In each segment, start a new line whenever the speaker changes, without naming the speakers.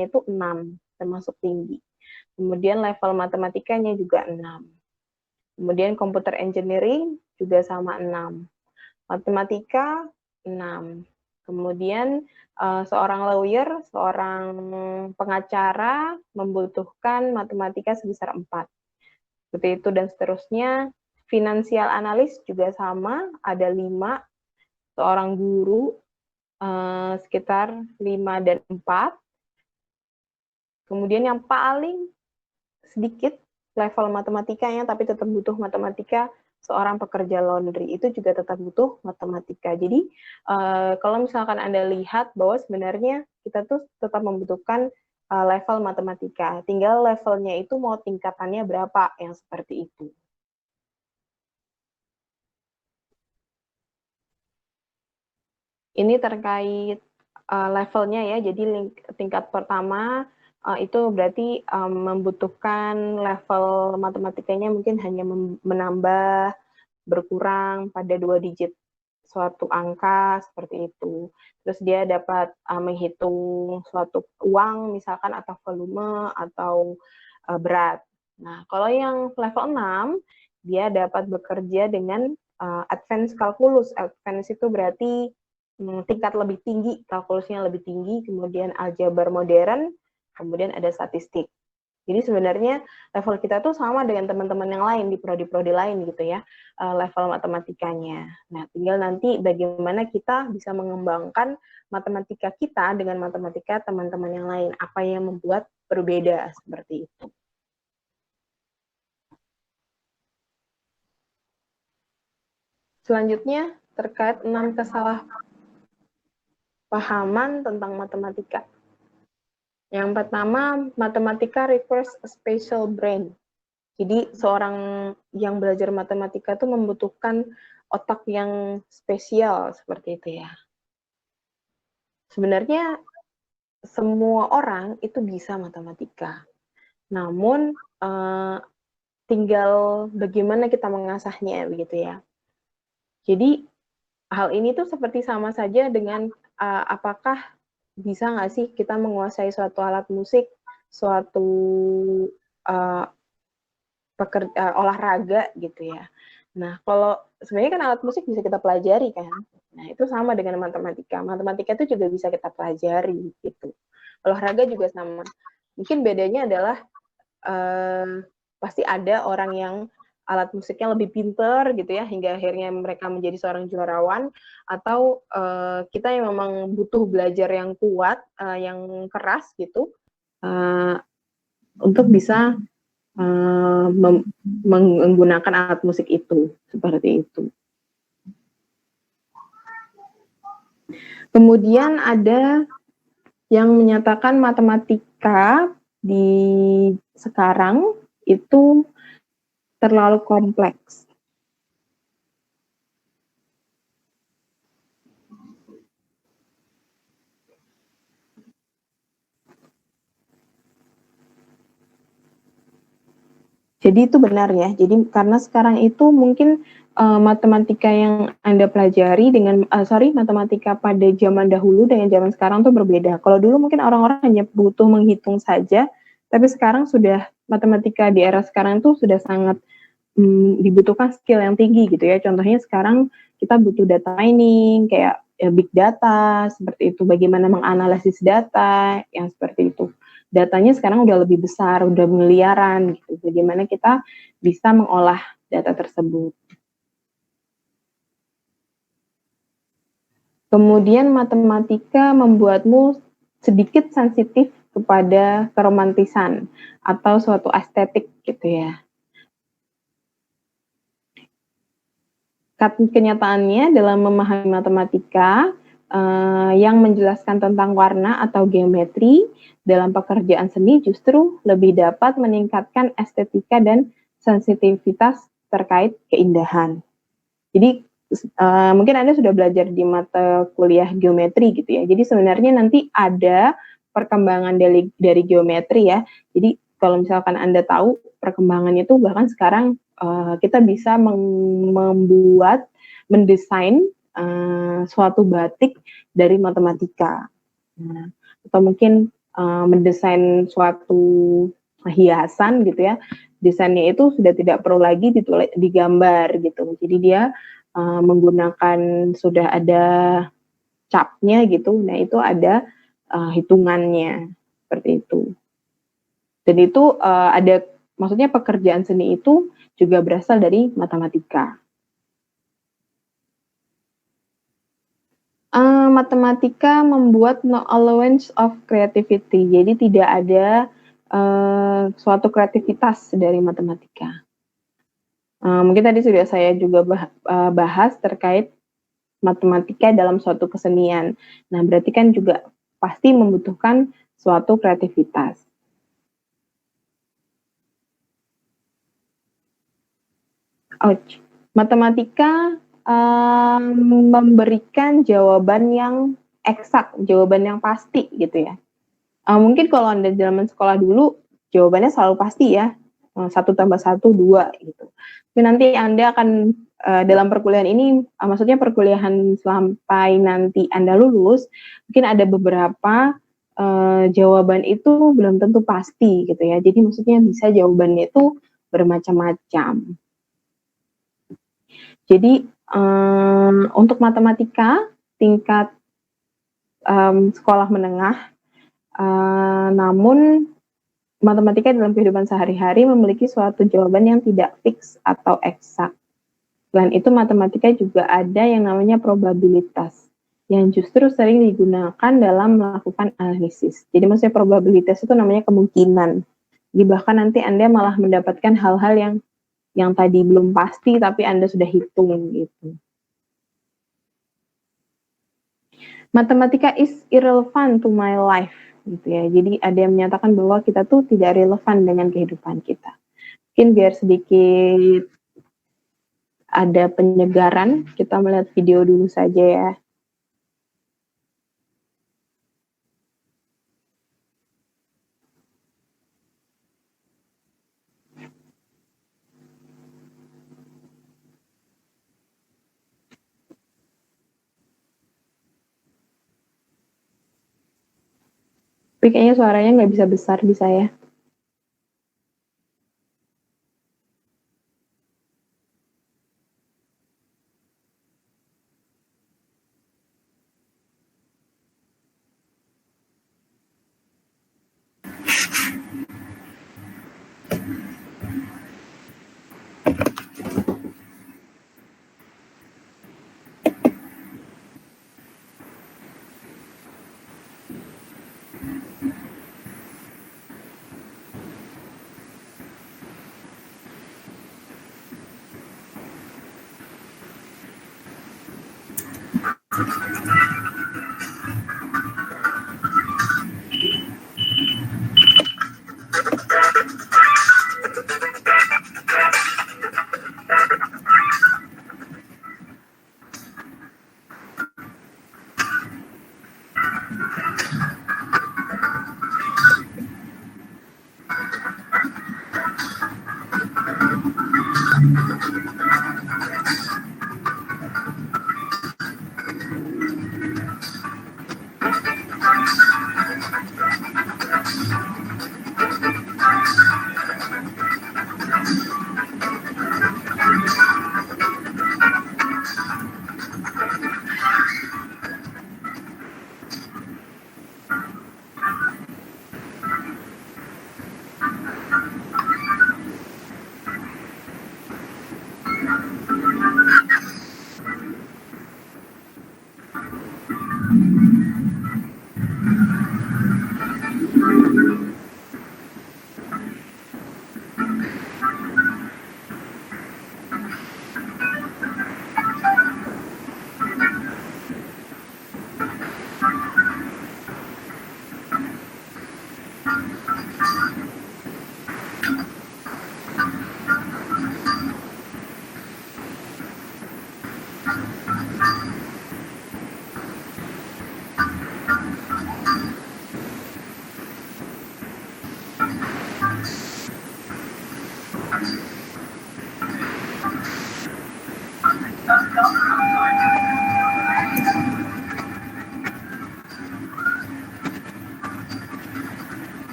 itu 6, termasuk tinggi. Kemudian level matematikanya juga 6. Kemudian computer engineering juga sama 6. Matematika 6. Kemudian seorang lawyer, seorang pengacara membutuhkan matematika sebesar 4. Seperti itu dan seterusnya. Financial analis juga sama, ada 5. Seorang guru sekitar 5 dan 4. Kemudian yang paling sedikit level matematikanya, tapi tetap butuh matematika, seorang pekerja laundry itu juga tetap butuh matematika. Jadi kalau misalkan Anda lihat bahwa sebenarnya kita tuh tetap membutuhkan level matematika, tinggal levelnya itu mau tingkatannya berapa yang seperti itu. Ini terkait levelnya ya, jadi tingkat pertama itu berarti membutuhkan level matematikanya mungkin hanya menambah, berkurang pada 2 digit suatu angka seperti itu. Terus dia dapat menghitung suatu uang misalkan atau volume atau berat. Nah, kalau yang level 6 dia dapat bekerja dengan advance calculus. Advance itu berarti tingkat lebih tinggi, kalkulusnya lebih tinggi, kemudian aljabar modern, kemudian ada statistik. Jadi sebenarnya level kita tuh sama dengan teman-teman yang lain di prodi-prodi lain gitu ya, level matematikanya. Nah, tinggal nanti bagaimana kita bisa mengembangkan matematika kita dengan matematika teman-teman yang lain, apa yang membuat berbeda seperti itu. Selanjutnya terkait 6 kesalahpahaman tentang matematika. Yang pertama, matematika requires a special brain. Jadi seorang yang belajar matematika itu membutuhkan otak yang spesial seperti itu ya. Sebenarnya semua orang itu bisa matematika. Namun tinggal bagaimana kita mengasahnya begitu ya. Jadi hal ini tuh seperti sama saja dengan apakah bisa nggak sih kita menguasai suatu alat musik, suatu olahraga gitu ya. Nah, kalau sebenarnya kan alat musik bisa kita pelajari kan. Nah, itu sama dengan matematika. Matematika itu juga bisa kita pelajari gitu. Olahraga juga sama. Mungkin bedanya adalah pasti ada orang yang alat musiknya lebih pinter gitu ya, hingga akhirnya mereka menjadi seorang juarawan, atau kita yang memang butuh belajar yang kuat, yang keras gitu, untuk bisa menggunakan alat musik itu, seperti itu. Kemudian ada yang menyatakan matematika di sekarang itu terlalu kompleks. Jadi itu benar ya. Jadi karena sekarang itu mungkin matematika yang Anda pelajari dengan matematika pada zaman dahulu dengan zaman sekarang tuh berbeda. Kalau dulu mungkin orang-orang hanya butuh menghitung saja, tapi sekarang sudah matematika di era sekarang tuh sudah sangat dibutuhkan skill yang tinggi gitu ya. Contohnya sekarang kita butuh data mining, kayak big data, seperti itu. Bagaimana menganalisis data, yang seperti itu. Datanya sekarang udah lebih besar, udah miliaran gitu. Bagaimana kita bisa mengolah data tersebut. Kemudian matematika membuatmu sedikit sensitif kepada keromantisan atau suatu estetik gitu ya. Kenyataannya dalam memahami matematika yang menjelaskan tentang warna atau geometri dalam pekerjaan seni justru lebih dapat meningkatkan estetika dan sensitivitas terkait keindahan. Jadi mungkin Anda sudah belajar di mata kuliah geometri gitu ya. Jadi sebenarnya nanti ada perkembangan dari geometri ya. Jadi kalau misalkan Anda tahu perkembangannya itu bahkan sekarang kita bisa mendesain suatu batik dari matematika. Nah, atau mungkin mendesain suatu hiasan gitu ya, desainnya itu sudah tidak perlu lagi digambar gitu. Jadi dia menggunakan sudah ada capnya gitu. Nah, itu ada hitungannya seperti itu. Dan itu ada maksudnya pekerjaan seni itu juga berasal dari matematika. Matematika membuat no allowance of creativity. Jadi tidak ada suatu kreativitas dari matematika. Mungkin tadi sudah saya juga bahas terkait matematika dalam suatu kesenian. Nah, berarti kan juga pasti membutuhkan suatu kreativitas. Matematika memberikan jawaban yang eksak, jawaban yang pasti gitu ya. Mungkin kalau Anda zaman sekolah dulu, jawabannya selalu pasti ya, 1 tambah 1, 2 gitu. Tapi nanti Anda akan dalam perkuliahan ini, maksudnya perkuliahan sampai nanti Anda lulus, mungkin ada beberapa jawaban itu belum tentu pasti gitu ya. Jadi maksudnya bisa jawabannya itu bermacam-macam. Jadi untuk matematika tingkat sekolah menengah, namun matematika dalam kehidupan sehari-hari memiliki suatu jawaban yang tidak fix atau eksak. Selain itu matematika juga ada yang namanya probabilitas, yang justru sering digunakan dalam melakukan analisis. Jadi maksudnya probabilitas itu namanya kemungkinan. Jadi bahkan nanti Anda malah mendapatkan hal-hal yang tadi belum pasti tapi Anda sudah hitung gitu. Matematika is irrelevant to my life gitu ya. Jadi ada yang menyatakan bahwa kita tuh tidak relevan dengan kehidupan kita. Mungkin biar sedikit ada penyegaran, kita melihat video dulu saja ya. Tapi kayaknya suaranya nggak bisa besar di saya.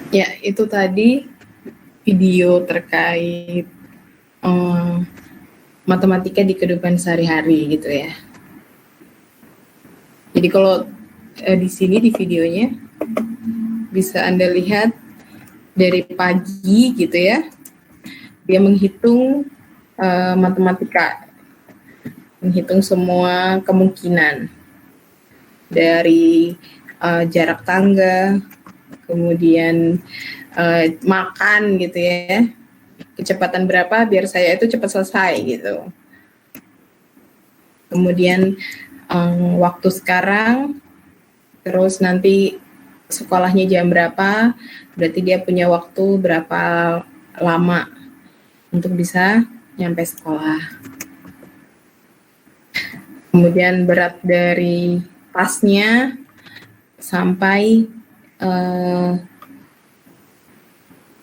Ya, itu tadi video terkait matematika di kehidupan sehari-hari gitu ya. Jadi kalau di sini di videonya bisa Anda lihat dari pagi gitu ya, dia menghitung matematika, menghitung semua kemungkinan dari jarak tangga, kemudian makan gitu ya, kecepatan berapa biar saya itu cepat selesai gitu. Kemudian waktu sekarang, terus nanti sekolahnya jam berapa, berarti dia punya waktu berapa lama untuk bisa nyampe sekolah. Kemudian berat dari tasnya sampai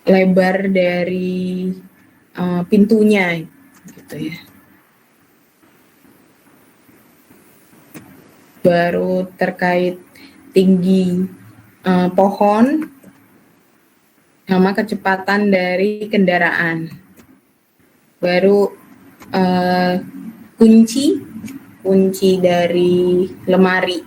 lebar dari pintunya gitu ya. Baru terkait tinggi pohon sama kecepatan dari kendaraan. Baru kunci dari lemari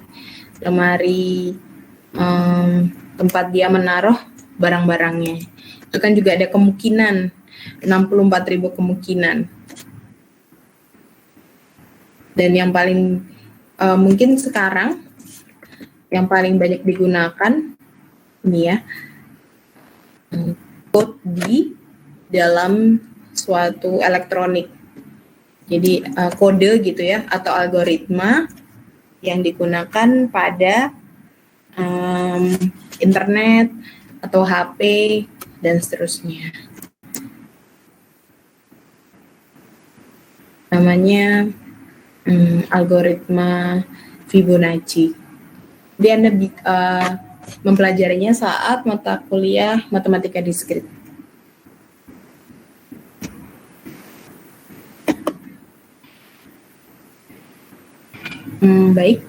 tempat dia menaruh barang-barangnya. Itu kan juga ada kemungkinan, 64.000 kemungkinan. Dan yang paling mungkin sekarang yang paling banyak digunakan ini ya, code di dalam suatu elektronik. Jadi kode gitu ya, atau algoritma yang digunakan pada internet atau HP dan seterusnya. Namanya algoritma Fibonacci. Jadi Anda mempelajarinya saat mata kuliah matematika diskrit. Baik,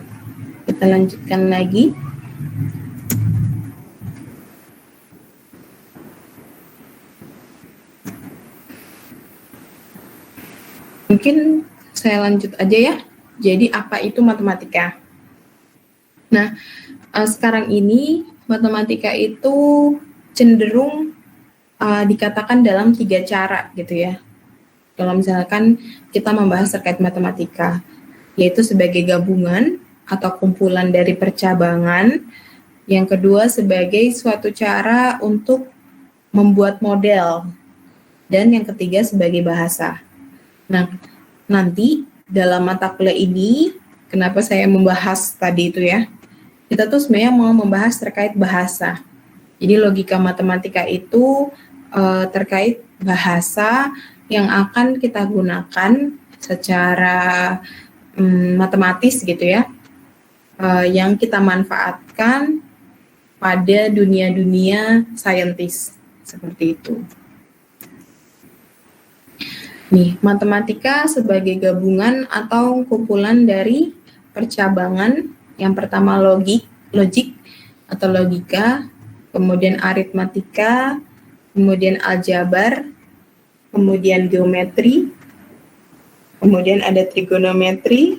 kita lanjutkan lagi. Mungkin saya lanjut aja ya. Jadi apa itu matematika? Nah, sekarang ini matematika itu cenderung dikatakan dalam 3 cara gitu ya. Kalau misalkan kita membahas terkait matematika, yaitu sebagai gabungan atau kumpulan dari percabangan. Yang kedua sebagai suatu cara untuk membuat model. Dan yang ketiga sebagai bahasa. Nah, nanti dalam mata kuliah ini, kenapa saya membahas tadi itu ya, kita tuh sebenarnya mau membahas terkait bahasa. Jadi logika matematika itu terkait bahasa yang akan kita gunakan secara matematis gitu ya, yang kita manfaatkan pada dunia-dunia saintis seperti itu. Nih, matematika sebagai gabungan atau kumpulan dari percabangan. Yang pertama logik atau logika, kemudian aritmatika, kemudian aljabar, kemudian geometri, kemudian ada trigonometri,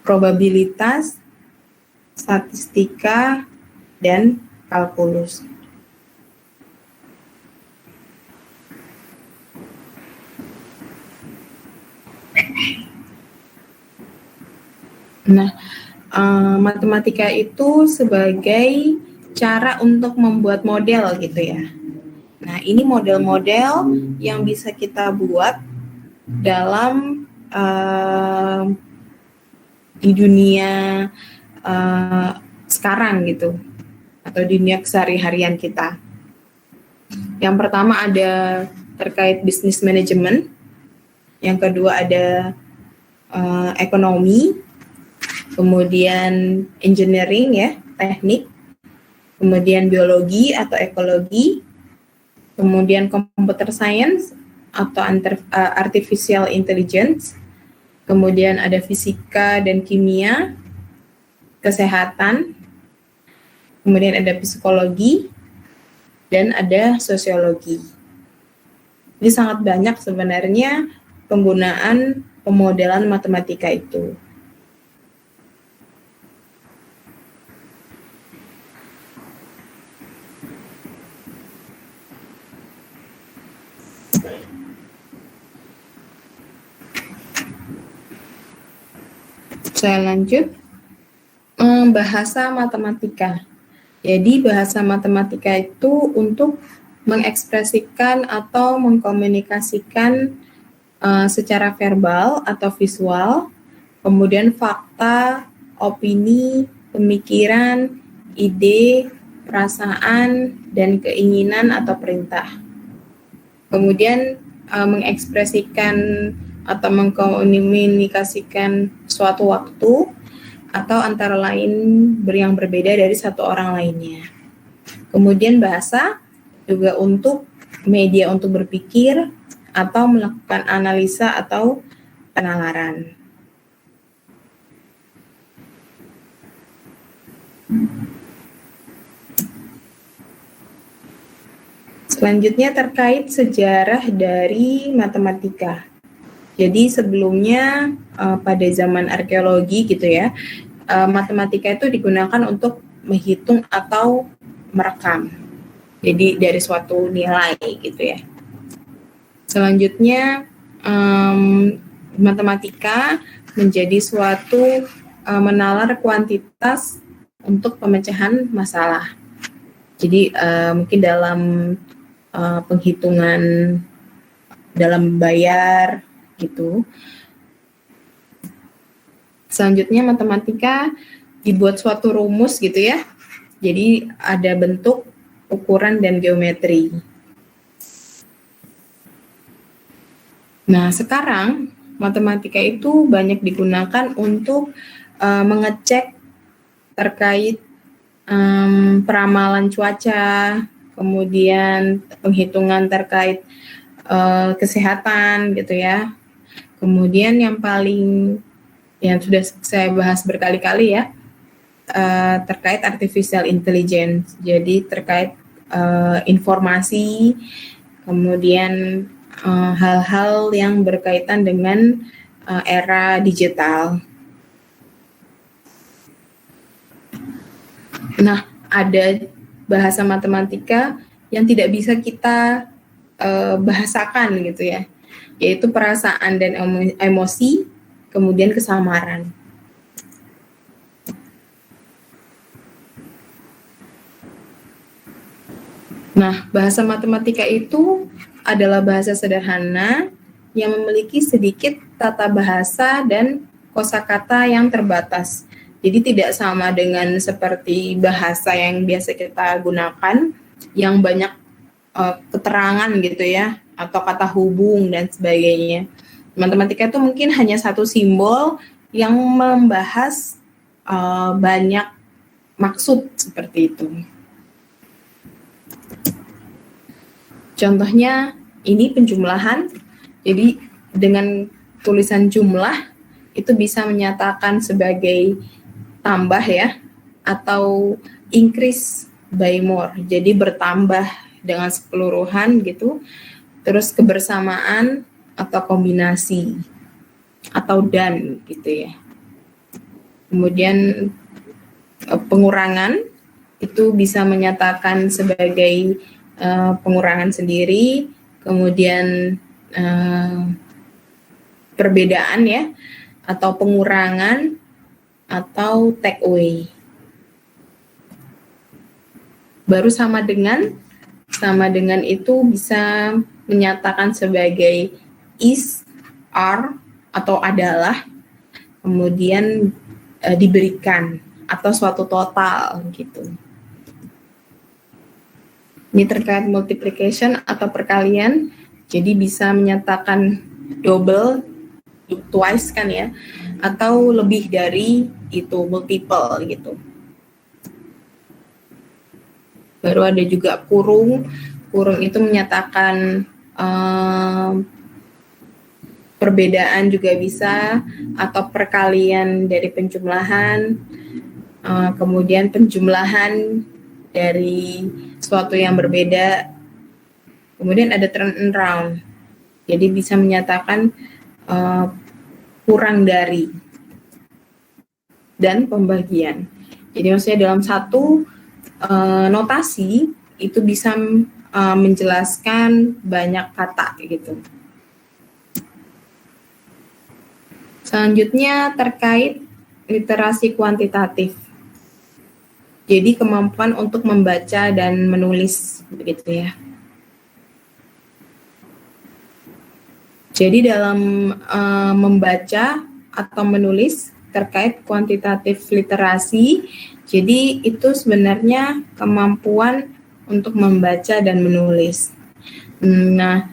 probabilitas, statistika, dan kalkulus. Nah, matematika itu sebagai cara untuk membuat model gitu ya. Nah, ini model-model yang bisa kita buat dalam di dunia sekarang gitu, atau di dunia kesehari-harian kita. Yang pertama ada terkait bisnis manajemen, yang kedua ada ekonomi, kemudian engineering ya, teknik, kemudian biologi atau ekologi, kemudian computer science atau artificial intelligence, kemudian ada fisika dan kimia, kesehatan, kemudian ada psikologi, dan ada sosiologi. Jadi sangat banyak sebenarnya penggunaan pemodelan matematika itu. Saya lanjut. Bahasa matematika. Jadi bahasa matematika itu untuk mengekspresikan atau mengkomunikasikan secara verbal atau visual, kemudian fakta, opini, pemikiran, ide, perasaan, dan keinginan atau perintah. Kemudian mengekspresikan atau mengkomunikasikan suatu waktu atau antara lain yang berbeda dari satu orang lainnya. Kemudian bahasa juga untuk media untuk berpikir atau melakukan analisa atau penalaran. Selanjutnya terkait sejarah dari matematika. Jadi sebelumnya pada zaman arkeologi gitu ya, matematika itu digunakan untuk menghitung atau merekam. Jadi dari suatu nilai gitu ya. Selanjutnya matematika menjadi suatu menalar kuantitas untuk pemecahan masalah. Jadi mungkin dalam penghitungan dalam bayar gitu. Selanjutnya matematika dibuat suatu rumus gitu ya. Jadi ada bentuk, ukuran, dan geometri. Nah, sekarang matematika itu banyak digunakan untuk mengecek terkait peramalan cuaca, kemudian penghitungan terkait kesehatan gitu ya. Kemudian yang sudah saya bahas berkali-kali ya, terkait artificial intelligence. Jadi terkait informasi, kemudian hal-hal yang berkaitan dengan era digital. Nah, ada bahasa matematika yang tidak bisa kita bahasakan gitu ya, yaitu perasaan dan emosi, kemudian kesamaran. Nah, bahasa matematika itu adalah bahasa sederhana yang memiliki sedikit tata bahasa dan kosakata yang terbatas. Jadi tidak sama dengan seperti bahasa yang biasa kita gunakan, yang banyak keterangan gitu ya, atau kata hubung dan sebagainya. Matematika itu mungkin hanya satu simbol yang membahas banyak maksud seperti itu. Contohnya ini penjumlahan. Jadi dengan tulisan jumlah itu bisa menyatakan sebagai tambah ya, atau increase by more. Jadi bertambah dengan keseluruhan gitu. Terus kebersamaan atau kombinasi atau dan gitu ya. Kemudian pengurangan itu bisa menyatakan sebagai pengurangan sendiri, kemudian perbedaan ya, atau pengurangan atau take away. Baru sama dengan sama dengan itu bisa menyatakan sebagai is, are, atau adalah, kemudian diberikan, atau suatu total gitu. Ini terkait multiplication atau perkalian, jadi bisa menyatakan double, twice kan ya, atau lebih dari itu, multiple gitu. Baru ada juga kurung itu menyatakan perbedaan juga bisa, atau perkalian dari penjumlahan, kemudian penjumlahan dari suatu yang berbeda. Kemudian ada turn around, jadi bisa menyatakan kurang dari, dan pembagian. Jadi maksudnya dalam satu notasi itu bisa menjelaskan banyak kata gitu. Selanjutnya terkait literasi kuantitatif. Jadi kemampuan untuk membaca dan menulis begitu ya. Jadi dalam membaca atau menulis terkait kuantitatif literasi, jadi itu sebenarnya kemampuan untuk membaca dan menulis. Nah,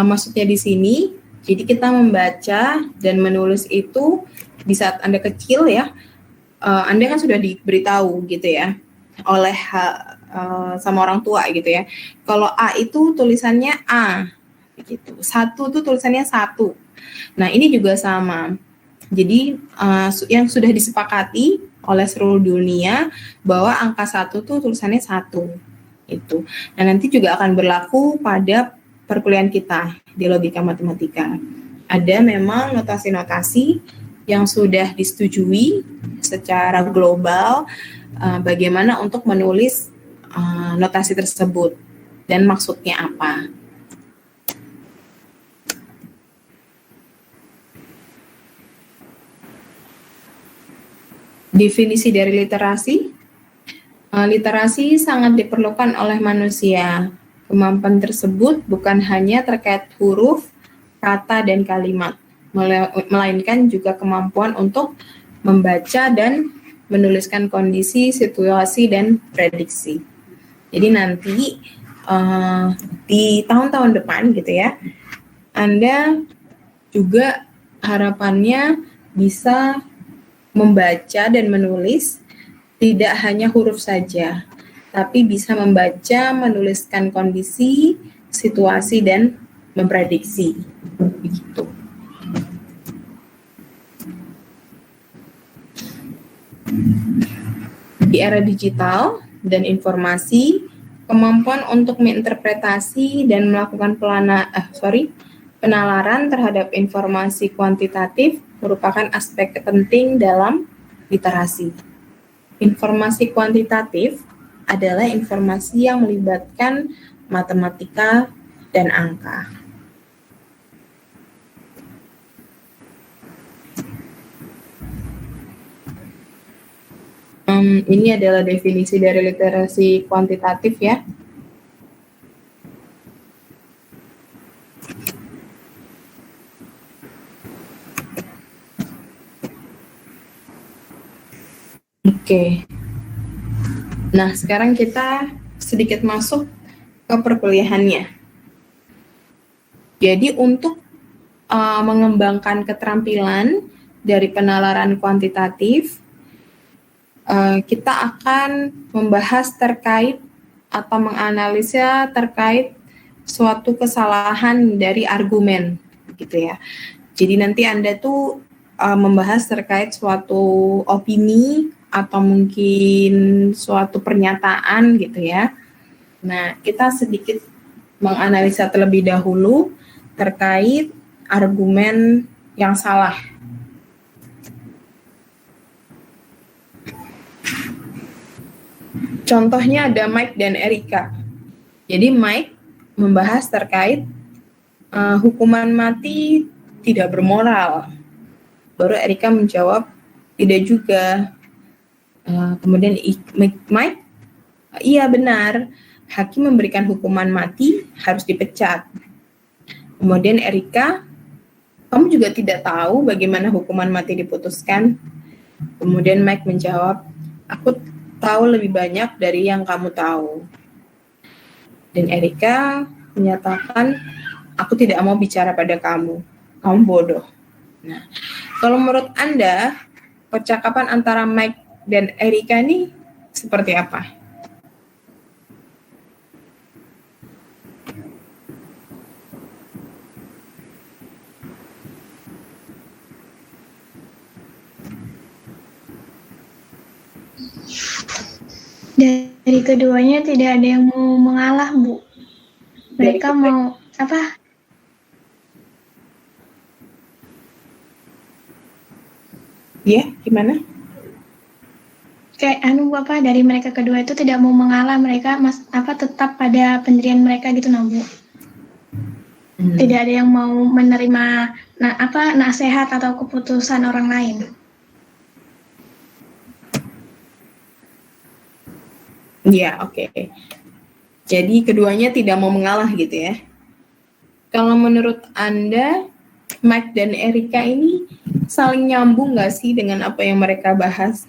maksudnya di sini, jadi kita membaca dan menulis itu di saat Anda kecil ya, Anda kan sudah diberitahu gitu ya oleh sama orang tua gitu ya. Kalau A itu tulisannya A, gitu. 1 itu tulisannya 1. Nah ini juga sama. Jadi yang sudah disepakati oleh seluruh dunia bahwa angka 1 itu tulisannya 1. Itu. Nah nanti juga akan berlaku pada perkuliahan kita di logika matematika. Ada memang notasi-notasi yang sudah disetujui secara global bagaimana untuk menulis notasi tersebut dan maksudnya apa. Definisi dari literasi. Literasi sangat diperlukan oleh manusia. Kemampuan tersebut bukan hanya terkait huruf, kata, dan kalimat, melainkan juga kemampuan untuk membaca dan menuliskan kondisi, situasi, dan prediksi. Jadi nanti di tahun-tahun depan gitu ya, Anda juga harapannya bisa membaca dan menulis tidak hanya huruf saja, tapi bisa membaca, menuliskan kondisi, situasi, dan memprediksi. Begitu. Di era digital dan informasi, kemampuan untuk menginterpretasi dan melakukan penalaran terhadap informasi kuantitatif merupakan aspek penting dalam literasi. Informasi kuantitatif adalah informasi yang melibatkan matematika dan angka. Ini adalah definisi dari literasi kuantitatif ya. Oke. Nah, sekarang kita sedikit masuk ke perkuliahannya. Jadi untuk mengembangkan keterampilan dari penalaran kuantitatif, kita akan membahas terkait atau menganalisa terkait suatu kesalahan dari argumen, gitu ya. Jadi nanti Anda tuh membahas terkait suatu opini atau mungkin suatu pernyataan gitu ya. Nah, kita sedikit menganalisa terlebih dahulu terkait argumen yang salah. Contohnya ada Mike dan Erika. Jadi Mike membahas terkait hukuman mati tidak bermoral. Baru Erika menjawab tidak juga. Kemudian Mike, iya benar, hakim memberikan hukuman mati, harus dipecat. Kemudian Erika, kamu juga tidak tahu bagaimana hukuman mati diputuskan? Kemudian Mike menjawab, aku tahu lebih banyak dari yang kamu tahu. Dan Erika menyatakan, aku tidak mau bicara pada kamu bodoh. Nah, kalau menurut Anda, percakapan antara Mike dan Erika ini seperti apa?
Dari keduanya tidak ada yang mau mengalah, Bu. Mereka mau apa?
Ya, gimana?
Kayak apa dari mereka kedua itu tidak mau mengalah, mereka tetap pada pendirian mereka gitu, nah, Bu. Tidak ada yang mau menerima nasihat atau keputusan orang lain.
Ya, oke. Jadi keduanya tidak mau mengalah gitu ya. Kalau menurut Anda, Mike dan Erika ini saling nyambung nggak sih dengan apa yang mereka bahas?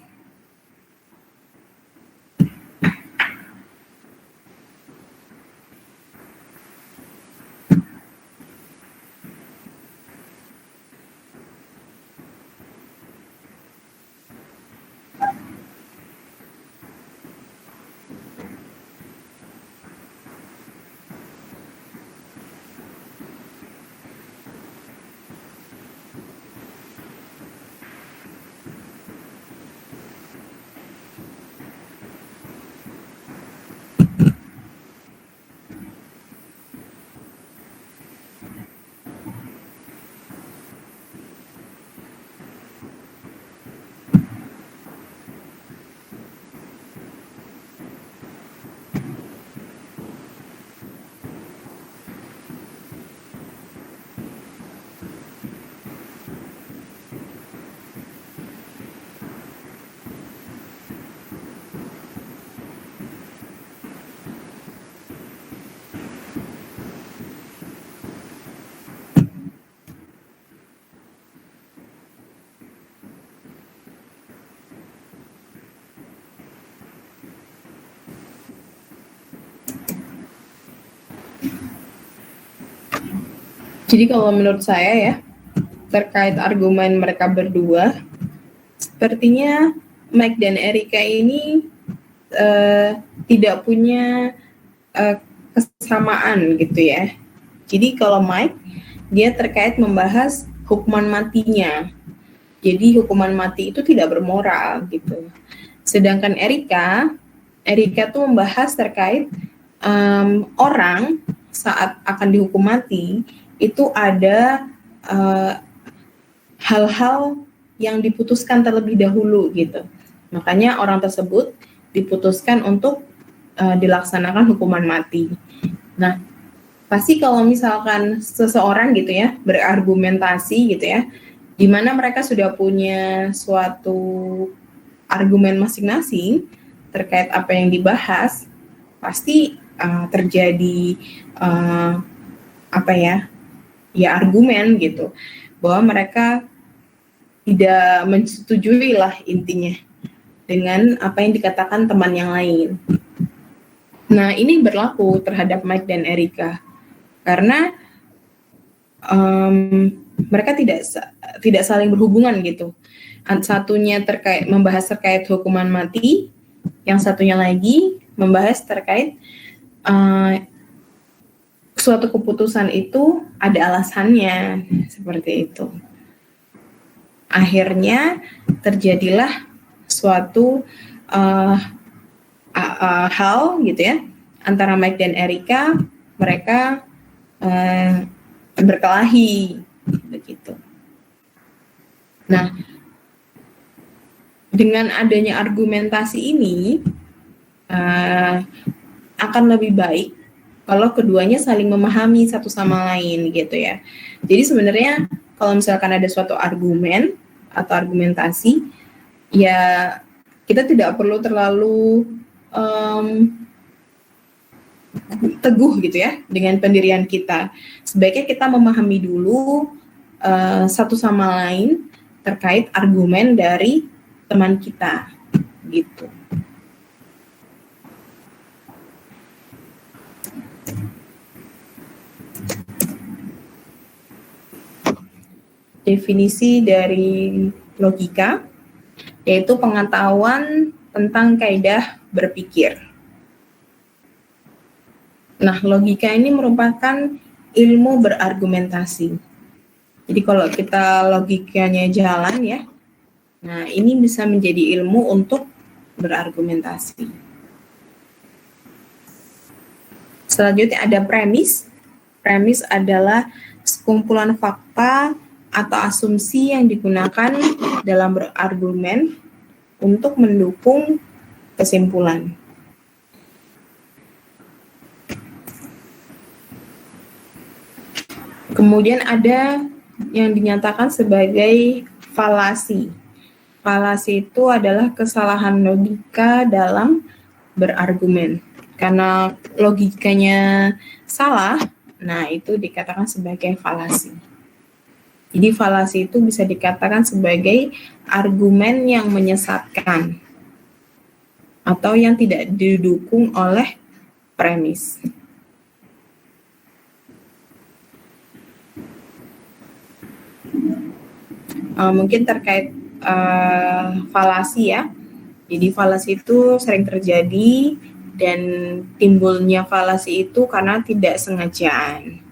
Jadi kalau menurut saya ya, terkait argumen mereka berdua, sepertinya Mike dan Erika ini tidak punya kesamaan gitu ya. Jadi kalau Mike, dia terkait membahas hukuman matinya. Jadi hukuman mati itu tidak bermoral gitu. Sedangkan Erika tuh membahas terkait orang saat akan dihukum mati itu ada hal-hal yang diputuskan terlebih dahulu gitu. Makanya orang tersebut diputuskan untuk dilaksanakan hukuman mati. Nah, pasti kalau misalkan seseorang gitu ya berargumentasi gitu ya, di mana mereka sudah punya suatu argumen masing-masing terkait apa yang dibahas, pasti terjadi argumen gitu, bahwa mereka tidak menyetujui lah intinya dengan apa yang dikatakan teman yang lain. Nah, ini berlaku terhadap Mike dan Erika karena mereka tidak saling berhubungan gitu. Satunya membahas terkait hukuman mati, yang satunya lagi membahas terkait suatu keputusan itu ada alasannya, seperti itu. Akhirnya terjadilah suatu hal gitu ya antara Mike dan Erika, mereka berkelahi begitu. Nah, dengan adanya argumentasi ini akan lebih baik kalau keduanya saling memahami satu sama lain gitu ya. Jadi sebenarnya kalau misalkan ada suatu argumen atau argumentasi, ya kita tidak perlu terlalu teguh gitu ya dengan pendirian kita. Sebaiknya kita memahami dulu satu sama lain terkait argumen dari teman kita gitu. Definisi dari logika yaitu pengetahuan tentang kaidah berpikir. Nah, logika ini merupakan ilmu berargumentasi. Jadi kalau kita logikanya jalan ya, nah ini bisa menjadi ilmu untuk berargumentasi. Selanjutnya ada premis. Premis adalah sekumpulan fakta atau asumsi yang digunakan dalam berargumen untuk mendukung kesimpulan. Kemudian ada yang dinyatakan sebagai falasi. Falasi itu adalah kesalahan logika dalam berargumen. Karena logikanya salah, nah itu dikatakan sebagai falasi. Jadi falasi itu bisa dikatakan sebagai argumen yang menyesatkan atau yang tidak didukung oleh premis. Mungkin terkait falasi ya. Jadi falasi itu sering terjadi dan timbulnya falasi itu karena tidak sengajaan.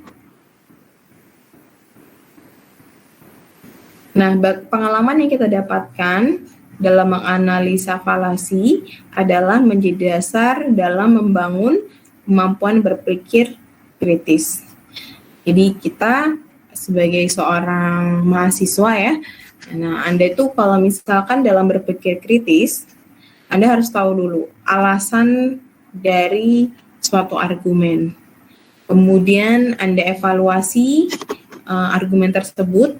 Nah, pengalaman yang kita dapatkan dalam menganalisa falasi adalah menjadi dasar dalam membangun kemampuan berpikir kritis. Jadi kita sebagai seorang mahasiswa ya, nah Anda itu kalau misalkan dalam berpikir kritis, Anda harus tahu dulu alasan dari suatu argumen. Kemudian Anda evaluasi argumen tersebut,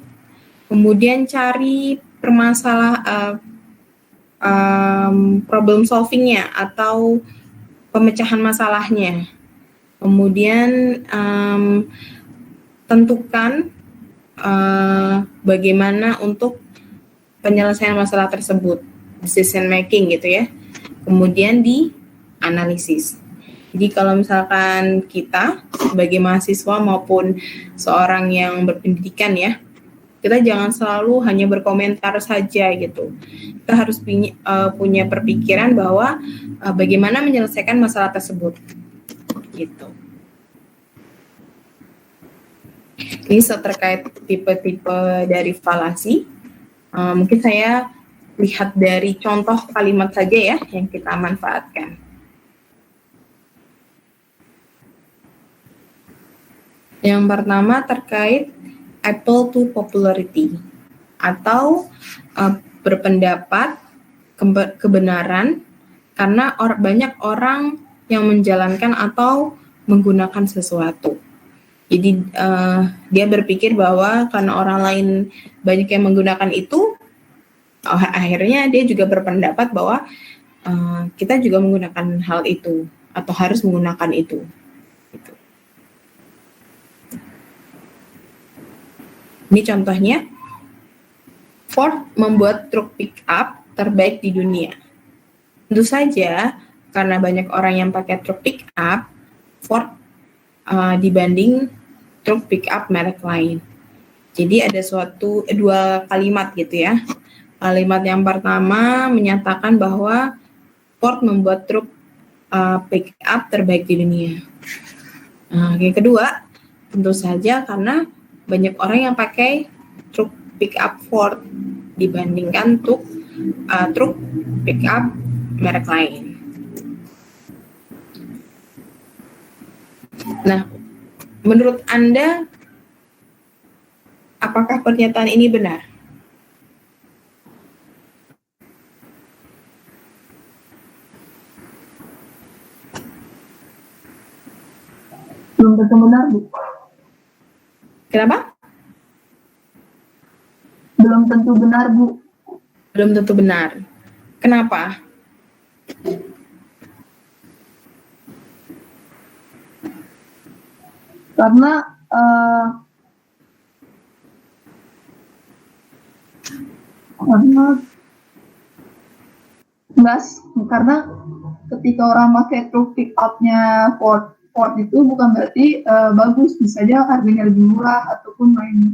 kemudian cari problem solvingnya atau pemecahan masalahnya. Kemudian tentukan bagaimana untuk penyelesaian masalah tersebut, decision making gitu ya. Kemudian dianalisis. Jadi kalau misalkan kita sebagai mahasiswa maupun seorang yang berpendidikan ya, kita jangan selalu hanya berkomentar saja gitu. Kita harus punya perpikiran bahwa bagaimana menyelesaikan masalah tersebut gitu. Ini terkait tipe-tipe dari falasi. Mungkin saya lihat dari contoh kalimat saja ya yang kita manfaatkan. Yang pertama terkait appeal to popularity atau berpendapat kebenaran karena banyak orang yang menjalankan atau menggunakan sesuatu. Jadi dia berpikir bahwa karena orang lain banyak yang menggunakan itu, akhirnya dia juga berpendapat bahwa kita juga menggunakan hal itu atau harus menggunakan itu. Gitu. Ini contohnya, Ford membuat truk pick-up terbaik di dunia. Tentu saja karena banyak orang yang pakai truk pick-up, Ford dibanding truk pick-up merek lain. Jadi ada dua kalimat gitu ya. Kalimat yang pertama menyatakan bahwa Ford membuat truk pick-up terbaik di dunia. Yang kedua, tentu saja karena banyak orang yang pakai truk pick-up Ford dibandingkan truk pick-up merek lain. Nah, menurut Anda, apakah pernyataan ini benar?
Belum tentu benar, Bu.
Kenapa?
Belum tentu benar, Bu.
Belum tentu benar. Kenapa?
Karena karena enggak, karena ketika orang pakai truk pick up-nya Ford itu bukan berarti bagus, bisa aja harganya lebih murah ataupun lainnya.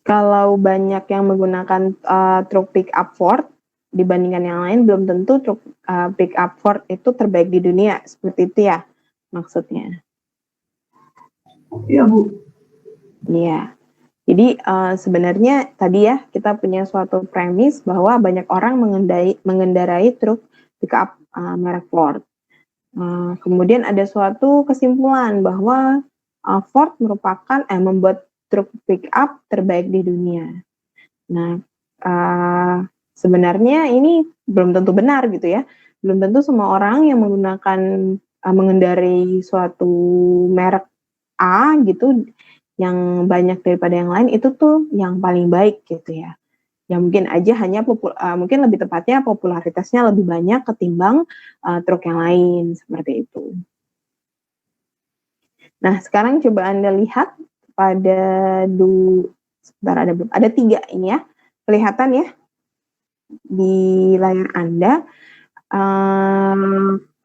Kalau banyak yang menggunakan truk pick up Ford dibandingkan yang lain, belum tentu truk pick up Ford itu terbaik di dunia. Seperti itu ya maksudnya.
Iya, Bu.
Iya. Jadi sebenarnya tadi ya kita punya suatu premis bahwa banyak orang mengendarai truk pick up merek Ford. Kemudian ada suatu kesimpulan bahwa Ford membuat truk pick up terbaik di dunia. Nah, sebenarnya ini belum tentu benar gitu ya. Belum tentu semua orang yang mengendarai suatu merek A gitu yang banyak daripada yang lain itu tuh yang paling baik gitu ya. Ya mungkin aja mungkin lebih tepatnya popularitasnya lebih banyak ketimbang truk yang lain seperti itu. Nah, sekarang coba Anda lihat pada ada 3 ini ya. Kelihatan ya di layar Anda.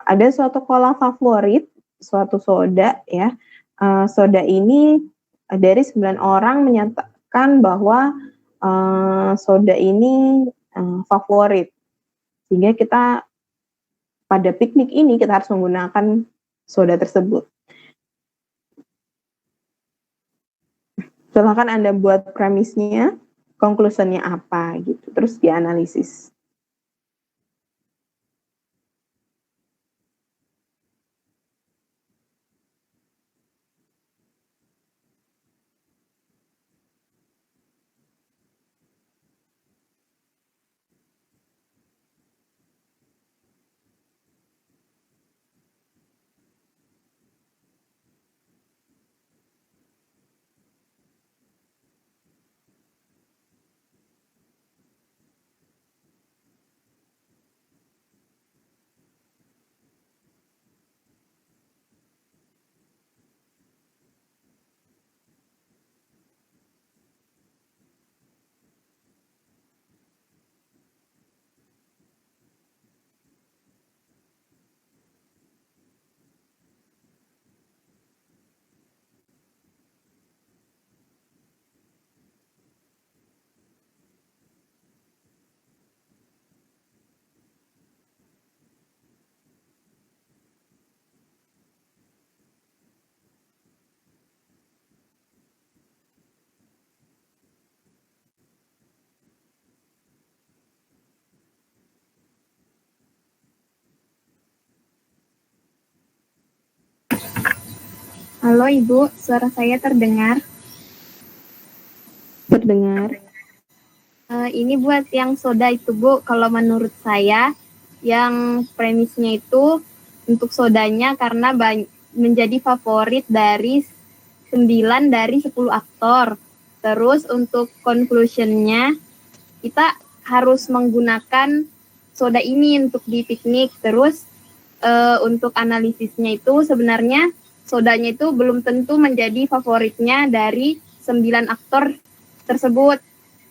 Ada suatu cola favorit, suatu soda ya. Soda ini dari 9 orang menyatakan bahwa soda ini favorit. Sehingga kita pada piknik ini kita harus menggunakan soda tersebut. Silakan Anda buat premisnya, conclusion-nya apa gitu, terus dianalisis.
Halo Ibu, suara saya terdengar?
Terdengar.
Ini buat yang soda itu Bu, kalau menurut saya yang premisnya itu untuk sodanya karena menjadi favorit dari 9 dari 10 aktor. Terus untuk conclusion-nya kita harus menggunakan soda ini untuk di piknik. Terus untuk analisisnya itu sebenarnya sodanya itu belum tentu menjadi favoritnya dari 9 aktor tersebut.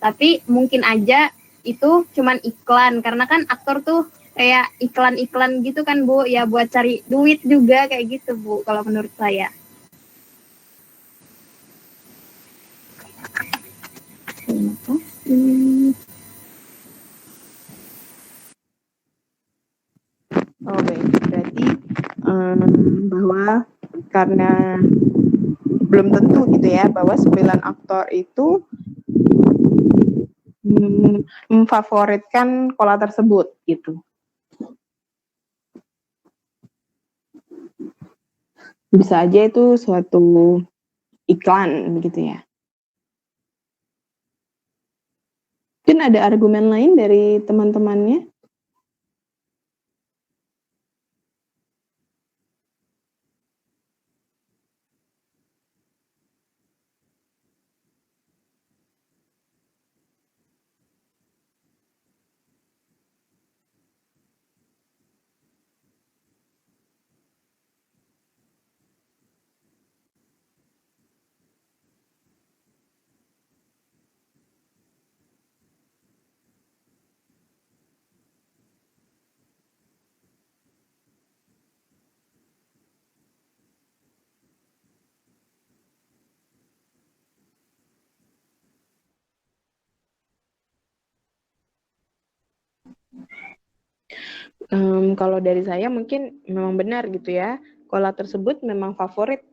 Tapi mungkin aja itu cuman iklan, karena kan aktor tuh kayak iklan-iklan gitu kan Bu, ya buat cari duit juga kayak gitu Bu, kalau menurut saya. Terima kasih.
Oh baik, berarti bahwa karena belum tentu gitu ya bahwa 9 aktor itu memfavoritkan cola tersebut gitu. Bisa aja itu suatu iklan begitu ya. Mungkin ada argumen lain dari teman-temannya? Kalau dari saya mungkin memang benar gitu ya. Kola tersebut memang favorit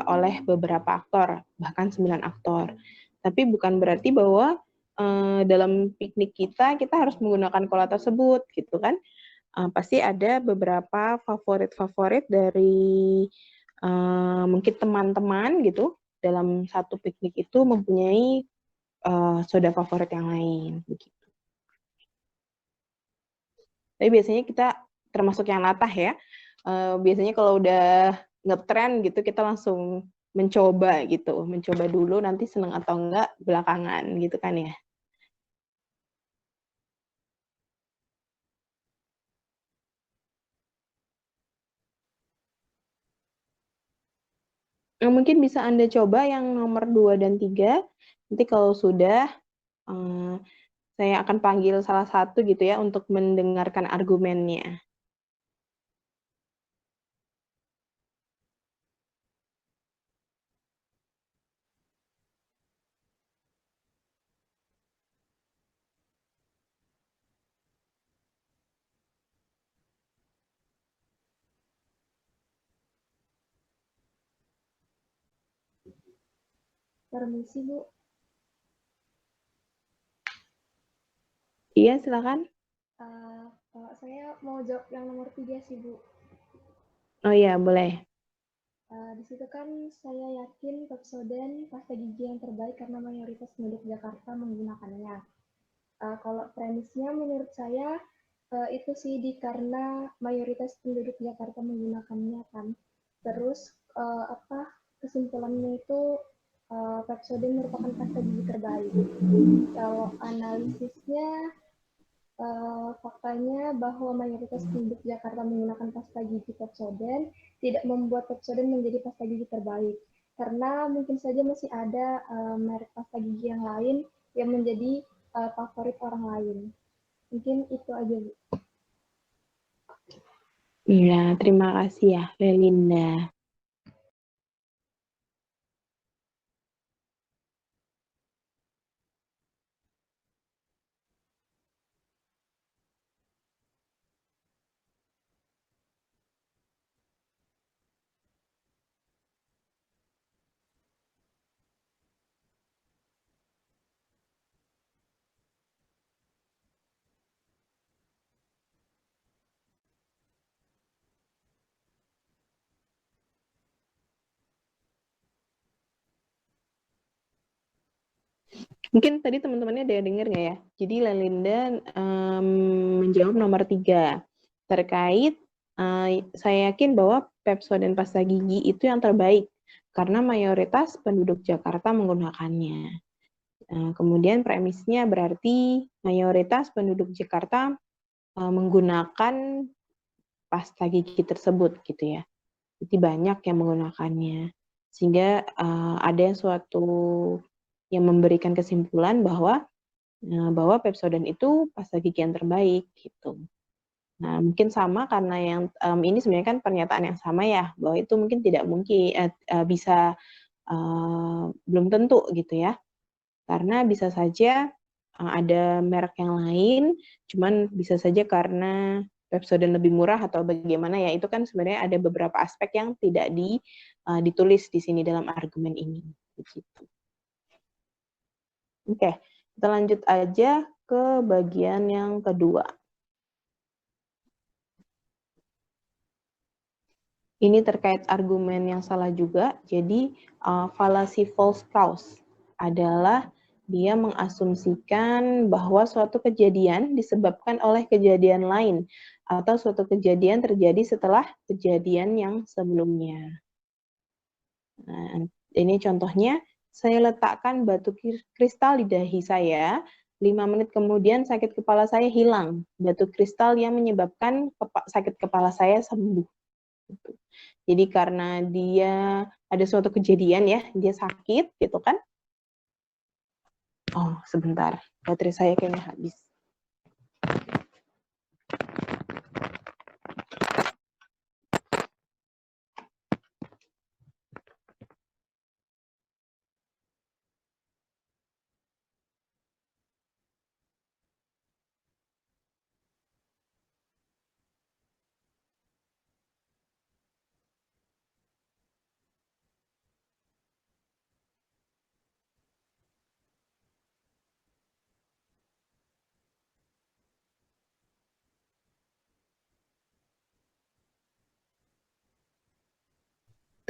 oleh beberapa aktor, bahkan 9 aktor. Tapi bukan berarti bahwa dalam piknik kita harus menggunakan kola tersebut gitu kan. Pasti ada beberapa favorit-favorit dari mungkin teman-teman gitu dalam satu piknik itu mempunyai soda favorit yang lain begitu. Tapi biasanya kita termasuk yang latah ya. Biasanya kalau udah ngetren gitu kita langsung mencoba gitu, mencoba dulu nanti seneng atau enggak belakangan gitu kan ya. Mungkin bisa Anda coba yang nomor 2 dan 3. Nanti kalau sudah saya akan panggil salah satu gitu ya untuk mendengarkan argumennya.
Permisi, Bu.
Iya, silakan.
Saya mau jawab yang nomor 3 sih, Bu.
Oh iya, boleh.
Di situ kan saya yakin Pepsodent pasta gigi yang terbaik karena mayoritas penduduk Jakarta menggunakannya. Kalau premisnya menurut saya itu sih karena mayoritas penduduk Jakarta menggunakannya kan. Terus kesimpulannya itu Pepsodent merupakan pasta gigi terbaik. Kalau analisisnya faktanya bahwa mayoritas penduduk Jakarta menggunakan pasta gigi Pepsodent tidak membuat Pepsodent menjadi pasta gigi terbaik. Karena mungkin saja masih ada merek pasta gigi yang lain yang menjadi favorit orang lain. Mungkin itu aja, Bu.
Iya, terima kasih ya, Lelinda. Mungkin tadi teman-temannya ada yang dengar nggak ya? Jadi Lelinda menjawab nomor 3 terkait saya yakin bahwa Pepsodent pasta gigi itu yang terbaik karena mayoritas penduduk Jakarta menggunakannya. Kemudian premisnya berarti mayoritas penduduk Jakarta menggunakan pasta gigi tersebut gitu ya. Jadi banyak yang menggunakannya. Sehingga ada suatu yang memberikan kesimpulan bahwa Pepsodent itu pasta gigi yang terbaik gitu. Nah, mungkin sama karena yang ini sebenarnya kan pernyataan yang sama ya, bahwa itu mungkin tidak mungkin bisa belum tentu gitu ya. Karena bisa saja ada merek yang lain, cuman bisa saja karena Pepsodent lebih murah atau bagaimana ya, itu kan sebenarnya ada beberapa aspek yang tidak ditulis di sini dalam argumen ini. Begitu. Oke, kita lanjut aja ke bagian yang kedua. Ini terkait argumen yang salah juga. Jadi, fallacy false cause adalah dia mengasumsikan bahwa suatu kejadian disebabkan oleh kejadian lain atau suatu kejadian terjadi setelah kejadian yang sebelumnya. Nah, ini contohnya, saya letakkan batu kristal di dahi saya, 5 menit kemudian sakit kepala saya hilang. Batu kristal yang menyebabkan sakit kepala saya sembuh. Jadi karena dia ada suatu kejadian ya, dia sakit gitu kan. Oh, sebentar. Baterai saya kayaknya habis.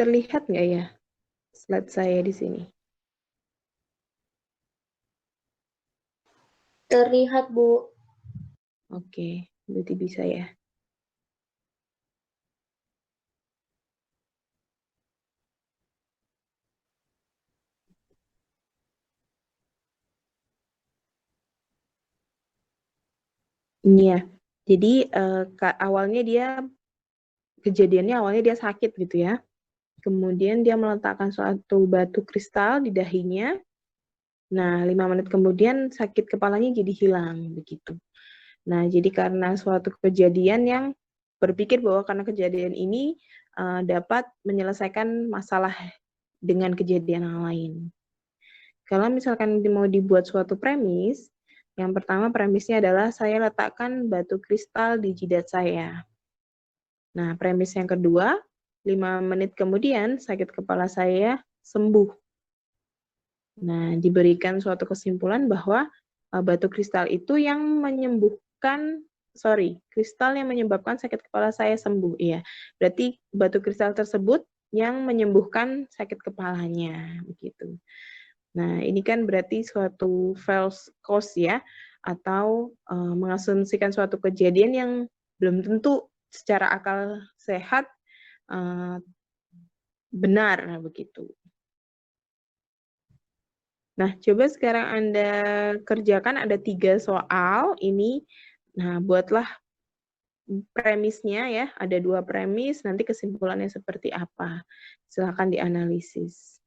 terlihat nggak ya slide saya di sini?
Terlihat, Bu.
Oke, berarti bisa ya. Iya, jadi awalnya kejadiannya awalnya dia sakit gitu ya. Kemudian dia meletakkan suatu batu kristal di dahinya. Nah, 5 menit kemudian sakit kepalanya jadi hilang begitu. Nah, jadi karena suatu kejadian yang berpikir bahwa karena kejadian ini dapat menyelesaikan masalah dengan kejadian yang lain. Kalau misalkan mau dibuat suatu premis, yang pertama premisnya adalah saya letakkan batu kristal di jidat saya. Nah, premis yang kedua, 5 menit kemudian sakit kepala saya sembuh. Nah, diberikan suatu kesimpulan bahwa batu kristal itu yang kristal yang menyebabkan sakit kepala saya sembuh. Iya, berarti batu kristal tersebut yang menyembuhkan sakit kepalanya, begitu. Nah, ini kan berarti suatu false cause ya, atau mengasumsikan suatu kejadian yang belum tentu secara akal sehat benar, begitu. Nah, coba sekarang Anda kerjakan, ada 3 soal ini. Nah, buatlah premisnya ya, ada 2 premis, nanti kesimpulannya seperti apa. Silakan dianalisis.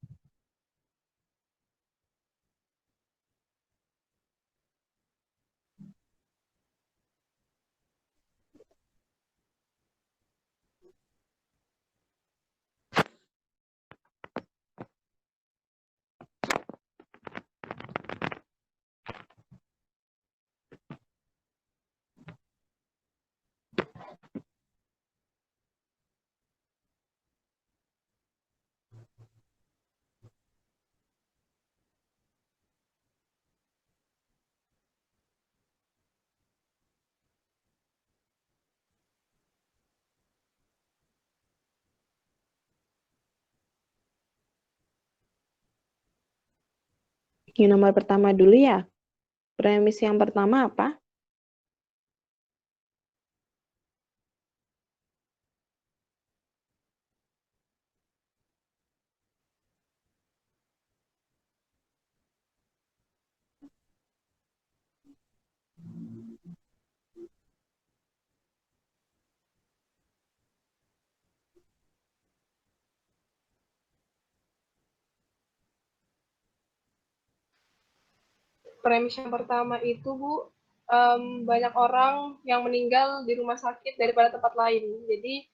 Yang nomor pertama dulu ya. Premis yang pertama apa?
Premis yang pertama itu, Bu, banyak orang yang meninggal di rumah sakit daripada tempat lain. Jadi,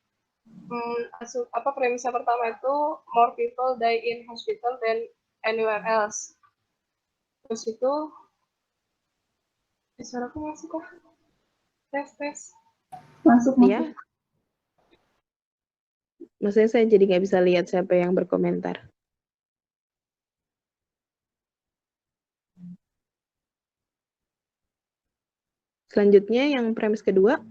premis yang pertama itu more people die in hospital than anywhere else. Terus itu, suaraku masuk kah? Tes.
Masuk.
Ya. Maksudnya saya jadi nggak bisa lihat siapa yang berkomentar. Selanjutnya yang premis kedua.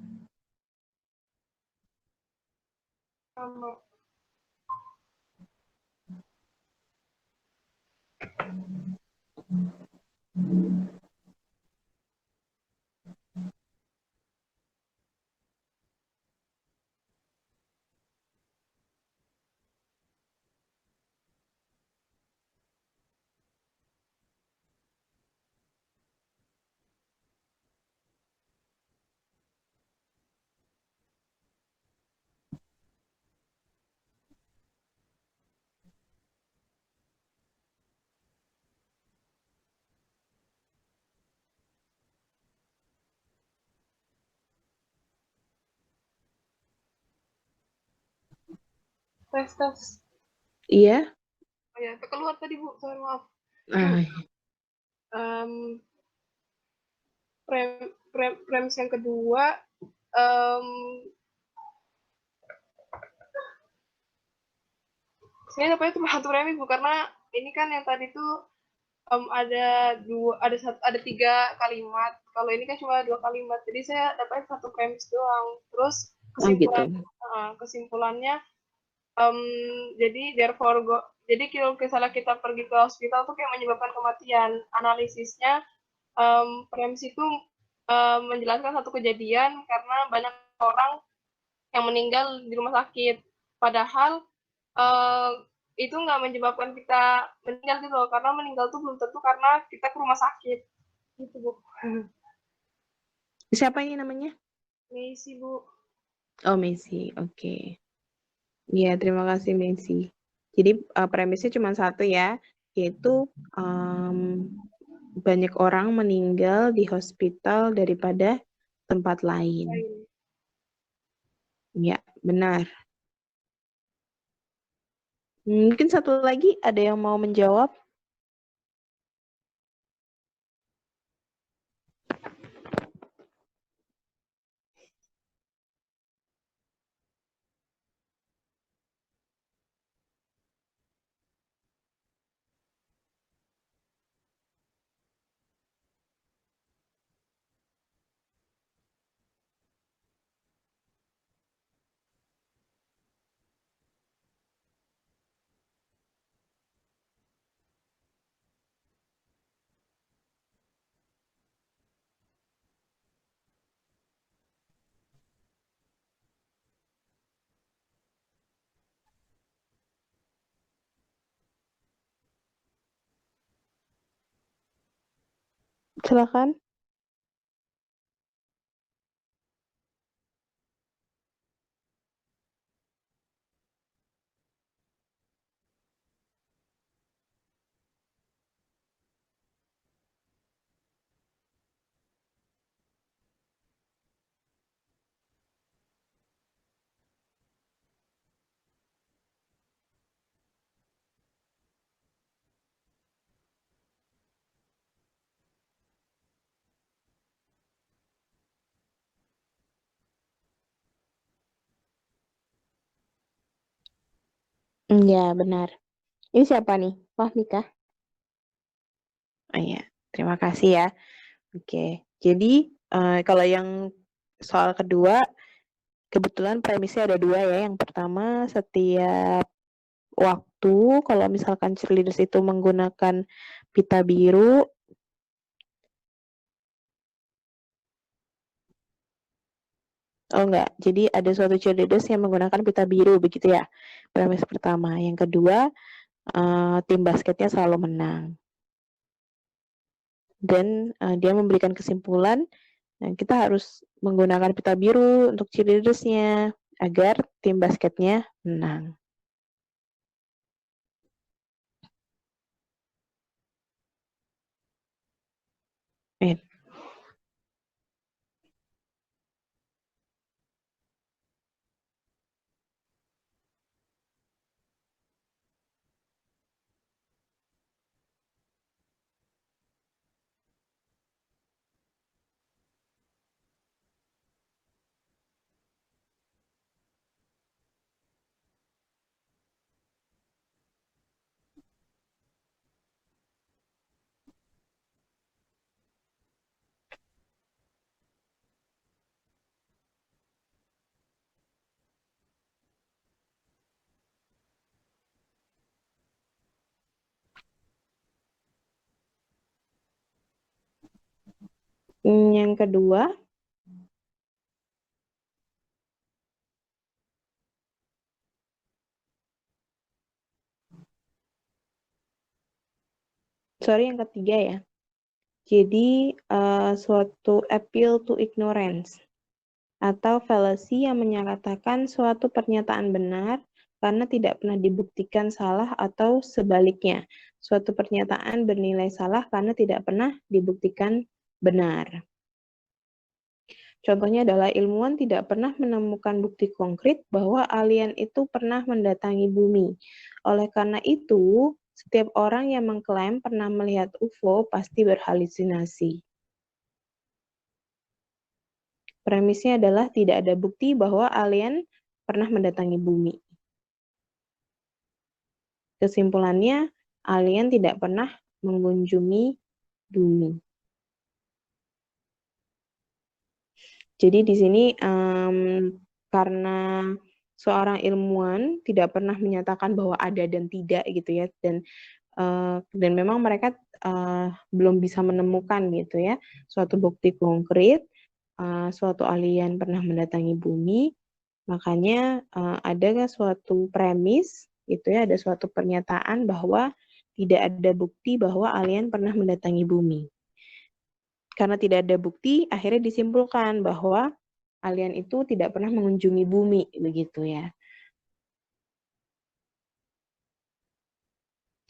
Tes.
Iya.
Oh ya, keluar tadi, Bu. Sorry, maaf. Premis yang kedua, saya dapatnya cuma satu premis, Bu, karena ini kan yang tadi tuh ada 3 kalimat. Kalau ini kan cuma 2 kalimat, jadi saya dapatnya satu premis doang. Terus kesimpulannya Jadi jadi kalau misalnya kita pergi ke hospital tuh kayak menyebabkan kematian. Analisisnya premis itu menjelaskan satu kejadian karena banyak orang yang meninggal di rumah sakit. Padahal eh, itu nggak menyebabkan kita meninggal gitu loh, karena meninggal tuh belum tentu karena kita ke rumah sakit. Gitu, Bu.
Siapa ini namanya?
Misi, Bu.
Oh, Messi. Oke. Iya, terima kasih Messi. Jadi premisnya cuma satu ya, yaitu banyak orang meninggal di hospital daripada tempat lain. Ya, benar. Mungkin satu lagi ada yang mau menjawab? Silakan. Ya, benar. Ini siapa nih? Fahmi kah? Oh iya, terima kasih ya. Oke, jadi kalau yang soal kedua, kebetulan premisnya ada dua ya. Yang pertama, setiap waktu, kalau misalkan cheerleaders itu menggunakan pita biru, oh enggak, jadi ada suatu cheerleaders yang menggunakan pita biru, begitu ya. Premis pertama. Yang kedua, tim basketnya selalu menang. Dan dia memberikan kesimpulan, kita harus menggunakan pita biru untuk cheerleadersnya agar tim basketnya menang. Yang kedua, yang ketiga ya. Jadi suatu appeal to ignorance atau fallacy yang menyatakan suatu pernyataan benar karena tidak pernah dibuktikan salah atau sebaliknya. Suatu pernyataan bernilai salah karena tidak pernah dibuktikan benar. Contohnya adalah ilmuwan tidak pernah menemukan bukti konkret bahwa alien itu pernah mendatangi bumi. Oleh karena itu, setiap orang yang mengklaim pernah melihat UFO pasti berhalusinasi. Premisnya adalah tidak ada bukti bahwa alien pernah mendatangi bumi. Kesimpulannya, alien tidak pernah mengunjungi bumi. Jadi di sini karena seorang ilmuwan tidak pernah menyatakan bahwa ada dan tidak gitu ya, dan memang mereka belum bisa menemukan gitu ya suatu bukti konkret suatu alien pernah mendatangi bumi. Makanya ada suatu premis gitu ya, ada suatu pernyataan bahwa tidak ada bukti bahwa alien pernah mendatangi bumi. Karena tidak ada bukti, akhirnya disimpulkan bahwa alien itu tidak pernah mengunjungi bumi, begitu ya.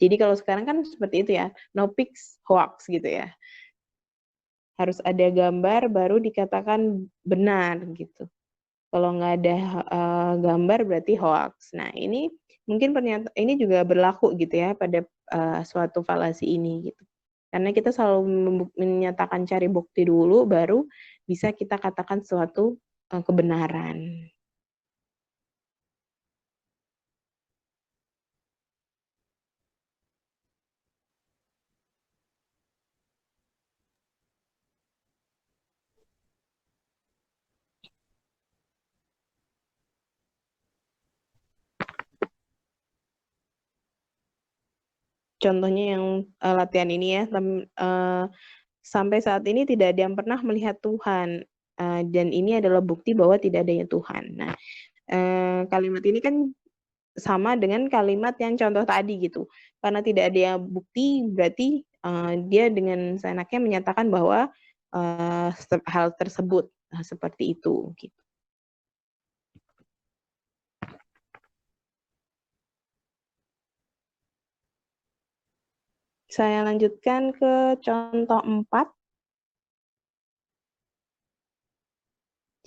Jadi kalau sekarang kan seperti itu ya, no pics, hoax gitu ya. Harus ada gambar baru dikatakan benar gitu. Kalau nggak ada gambar berarti hoax. Nah ini mungkin ini juga berlaku gitu ya pada suatu falasi ini gitu. Karena kita selalu menyatakan cari bukti dulu, baru bisa kita katakan suatu kebenaran. Contohnya yang latihan ini ya, sampai saat ini tidak ada yang pernah melihat Tuhan, dan ini adalah bukti bahwa tidak adanya Tuhan. Nah, kalimat ini kan sama dengan kalimat yang contoh tadi gitu. Karena tidak ada bukti, berarti dia dengan seenaknya menyatakan bahwa hal tersebut seperti itu. Gitu. Saya lanjutkan ke contoh 4.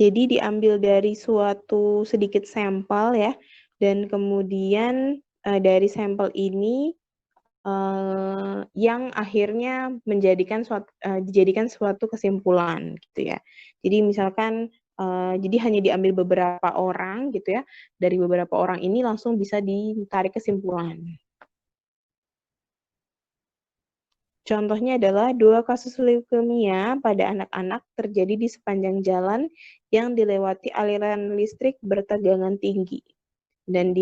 Jadi diambil dari suatu sedikit sampel ya, dan kemudian dari sampel ini yang akhirnya dijadikan suatu kesimpulan gitu ya. Jadi misalkan jadi hanya diambil beberapa orang gitu ya, dari beberapa orang ini langsung bisa ditarik kesimpulan. Contohnya adalah 2 kasus leukemia pada anak-anak terjadi di sepanjang jalan yang dilewati aliran listrik bertegangan tinggi. Dan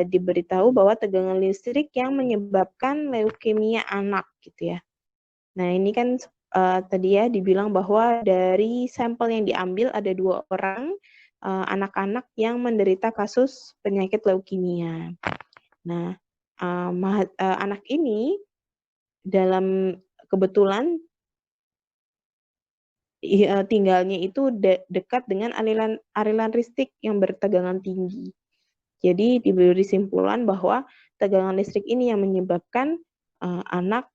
diberitahu bahwa tegangan listrik yang menyebabkan leukemia anak gitu ya. Nah ini kan tadi ya dibilang bahwa dari sampel yang diambil ada 2 orang anak-anak yang menderita kasus penyakit leukemia. Nah anak ini dalam kebetulan tinggalnya itu dekat dengan aliran listrik yang bertegangan tinggi. Jadi diberi simpulan bahwa tegangan listrik ini yang menyebabkan anak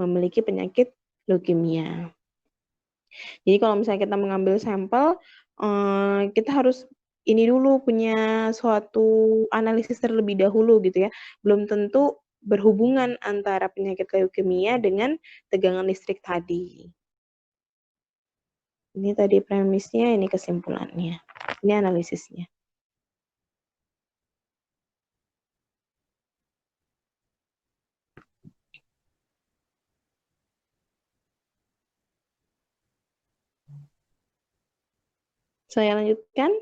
memiliki penyakit leukemia. Jadi kalau misalnya kita mengambil sampel, kita harus ini dulu punya suatu analisis terlebih dahulu gitu ya. Belum tentu berhubungan antara penyakit leukemia dengan tegangan listrik tadi. Ini tadi premisnya, ini kesimpulannya. Ini analisisnya. Saya lanjutkan.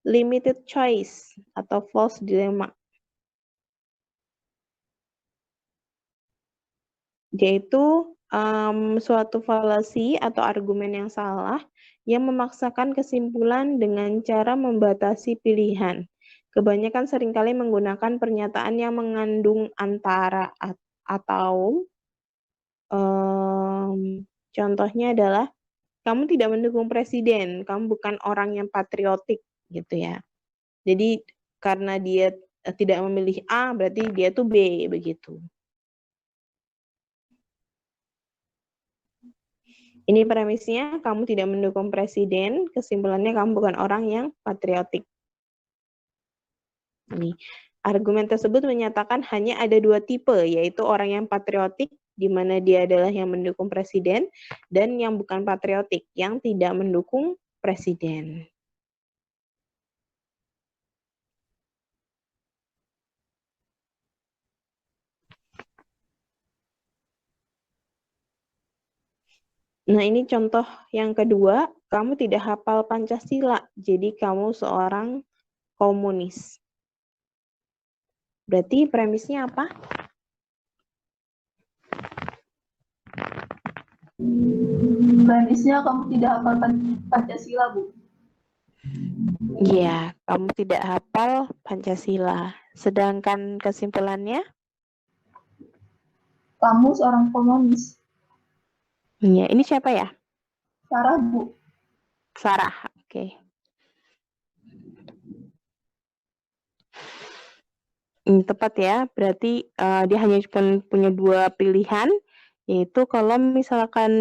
Limited choice atau false dilemma. Yaitu suatu falasi atau argumen yang salah yang memaksakan kesimpulan dengan cara membatasi pilihan. Kebanyakan seringkali menggunakan pernyataan yang mengandung antara atau contohnya adalah kamu tidak mendukung presiden, kamu bukan orang yang patriotik gitu ya. Jadi karena dia tidak memilih A, berarti dia tuh B begitu. Ini premisnya, kamu tidak mendukung presiden, kesimpulannya kamu bukan orang yang patriotik. Ini argumen tersebut menyatakan hanya ada 2 tipe, yaitu orang yang patriotik, di mana dia adalah yang mendukung presiden, dan yang bukan patriotik, yang tidak mendukung presiden. Nah, ini contoh yang kedua, kamu tidak hafal Pancasila, jadi kamu seorang komunis. Berarti premisnya apa?
Premisnya kamu tidak hafal Pancasila, Bu.
Iya, kamu tidak hafal Pancasila. Sedangkan kesimpulannya?
Kamu seorang komunis.
Iya, ini siapa ya?
Sarah, Bu.
Sarah, oke. Tepat ya, berarti dia hanya punya 2 pilihan, yaitu kalau misalkan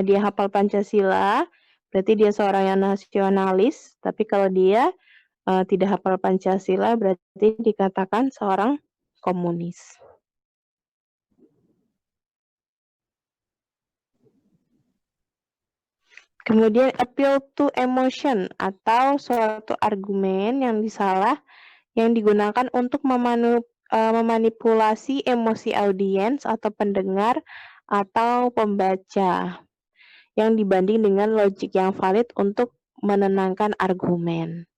dia hafal Pancasila, berarti dia seorang yang nasionalis, tapi kalau dia tidak hafal Pancasila, berarti dikatakan seorang komunis. Kemudian appeal to emotion atau suatu argumen yang digunakan untuk memanipulasi emosi audiens atau pendengar atau pembaca yang dibanding dengan logik yang valid untuk menenangkan argumen.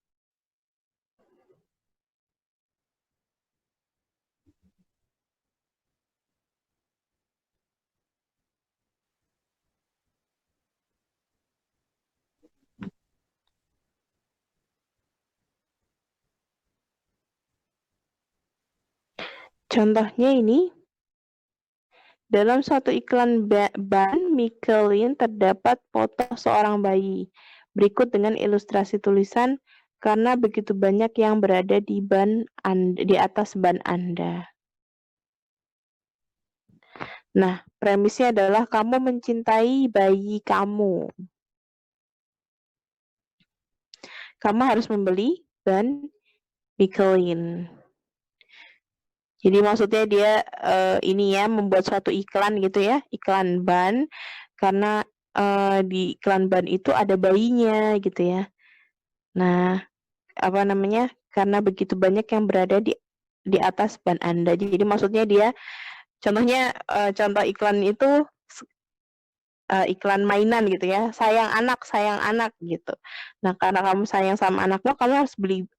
Contohnya ini, dalam suatu iklan ban Michelin terdapat foto seorang bayi. Berikut dengan ilustrasi tulisan, karena begitu banyak yang berada di atas ban Anda. Nah, premisnya adalah kamu mencintai bayi kamu. Kamu harus membeli ban Michelin. Jadi maksudnya dia ini ya membuat suatu iklan gitu ya, iklan ban, karena di iklan ban itu ada bayinya gitu ya. Nah, apa namanya? Karena begitu banyak yang berada di atas ban Anda. Jadi maksudnya dia contohnya contoh iklan itu iklan mainan gitu ya, sayang anak gitu. Nah, karena kamu sayang sama anakmu, kamu harus beli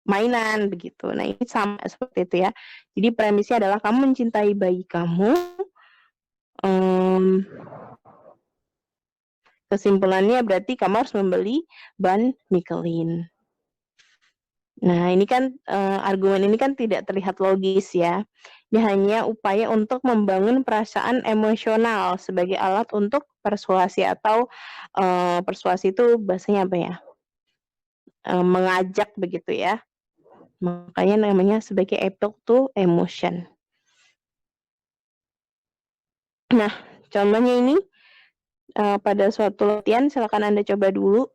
mainan begitu. Nah, ini sama seperti itu ya. Jadi premisnya adalah kamu mencintai bayi kamu. Kesimpulannya berarti kamu harus membeli ban Michelin. Nah, ini kan argumen ini kan tidak terlihat logis ya. Dia hanya upaya untuk membangun perasaan emosional sebagai alat untuk persuasi atau persuasi itu bahasanya apa ya? Mengajak begitu ya. Makanya namanya sebagai appeal to emotion. Nah, contohnya ini pada suatu latihan, silakan Anda coba dulu.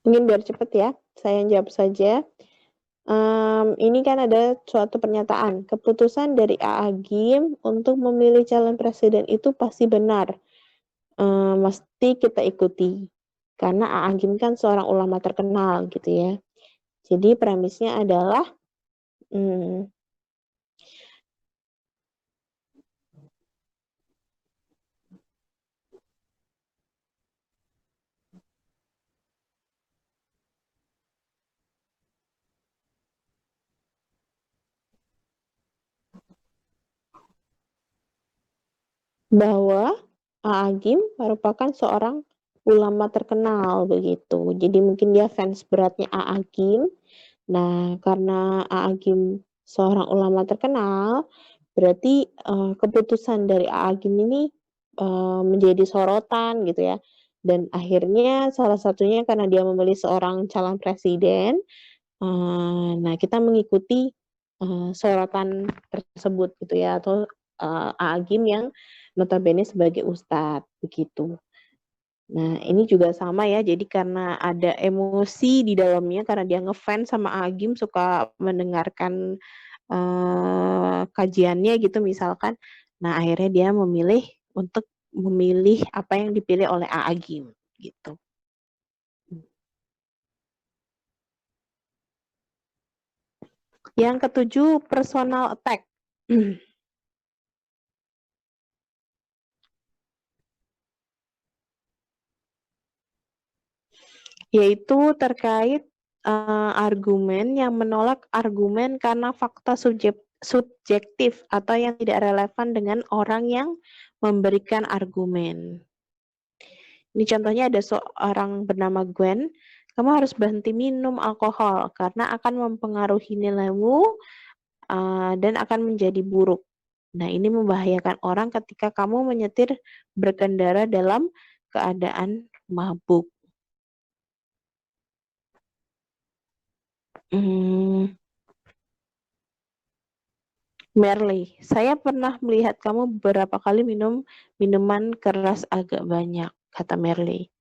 Mungkin biar cepat ya, saya jawab saja. Ini kan ada suatu pernyataan, keputusan dari A.A. Gim untuk memilih calon presiden itu pasti benar, mesti kita ikuti. Karena A.A. Gim kan seorang ulama terkenal gitu ya. Jadi premisnya adalah bahwa Agim merupakan seorang ulama terkenal begitu. Jadi mungkin dia fans beratnya Agim. Nah, karena Agim seorang ulama terkenal, berarti keputusan dari Agim ini menjadi sorotan gitu ya. Dan akhirnya salah satunya karena dia memilih seorang calon presiden, nah kita mengikuti sorotan tersebut gitu ya, atau Agim yang notabene sebagai ustadz begitu. Nah, ini juga sama ya, jadi karena ada emosi di dalamnya, karena dia ngefans sama Agim, suka mendengarkan kajiannya gitu misalkan. Nah, akhirnya dia memilih apa yang dipilih oleh Agim gitu. Yang ketujuh, personal attack. Yaitu terkait argumen yang menolak argumen karena fakta subjektif atau yang tidak relevan dengan orang yang memberikan argumen. Ini contohnya ada seorang bernama Gwen, kamu harus berhenti minum alkohol karena akan mempengaruhi nilaimu dan akan menjadi buruk. Nah, ini membahayakan orang ketika kamu menyetir berkendara dalam keadaan mabuk. Merly, saya pernah melihat kamu beberapa kali minum minuman keras agak banyak, kata Merly.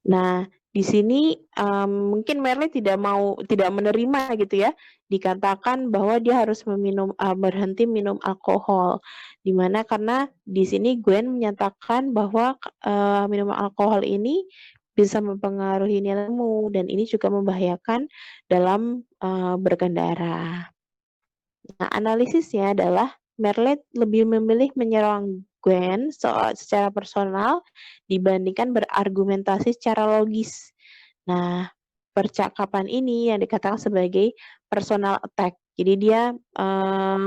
Nah, di sini mungkin Merly tidak menerima gitu ya, dikatakan bahwa dia harus berhenti minum alkohol. Dimana karena di sini Gwen menyatakan bahwa minuman alkohol ini bisa mempengaruhi nilaimu dan ini juga membahayakan dalam berkendara. Nah, analisisnya adalah Merle lebih memilih menyerang Gwen secara personal dibandingkan berargumentasi secara logis. Nah, percakapan ini yang dikatakan sebagai personal attack. Jadi dia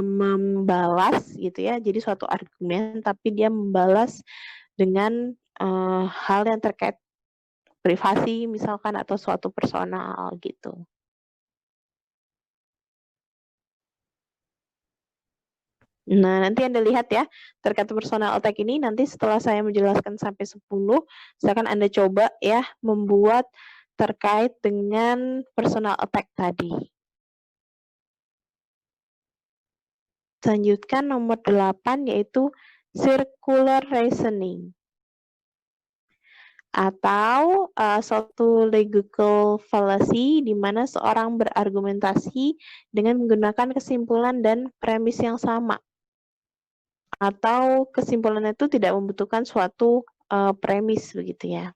membalas gitu ya, jadi suatu argumen tapi dia membalas dengan hal yang terkait privasi misalkan atau suatu personal gitu. Nah, nanti Anda lihat ya, terkait personal attack ini nanti setelah saya menjelaskan sampai 10, silakan Anda coba ya membuat terkait dengan personal attack tadi. Selanjutkan nomor 8 yaitu circular reasoning atau suatu logical fallacy di mana seorang berargumentasi dengan menggunakan kesimpulan dan premis yang sama. Atau kesimpulan itu tidak membutuhkan suatu premis begitu ya.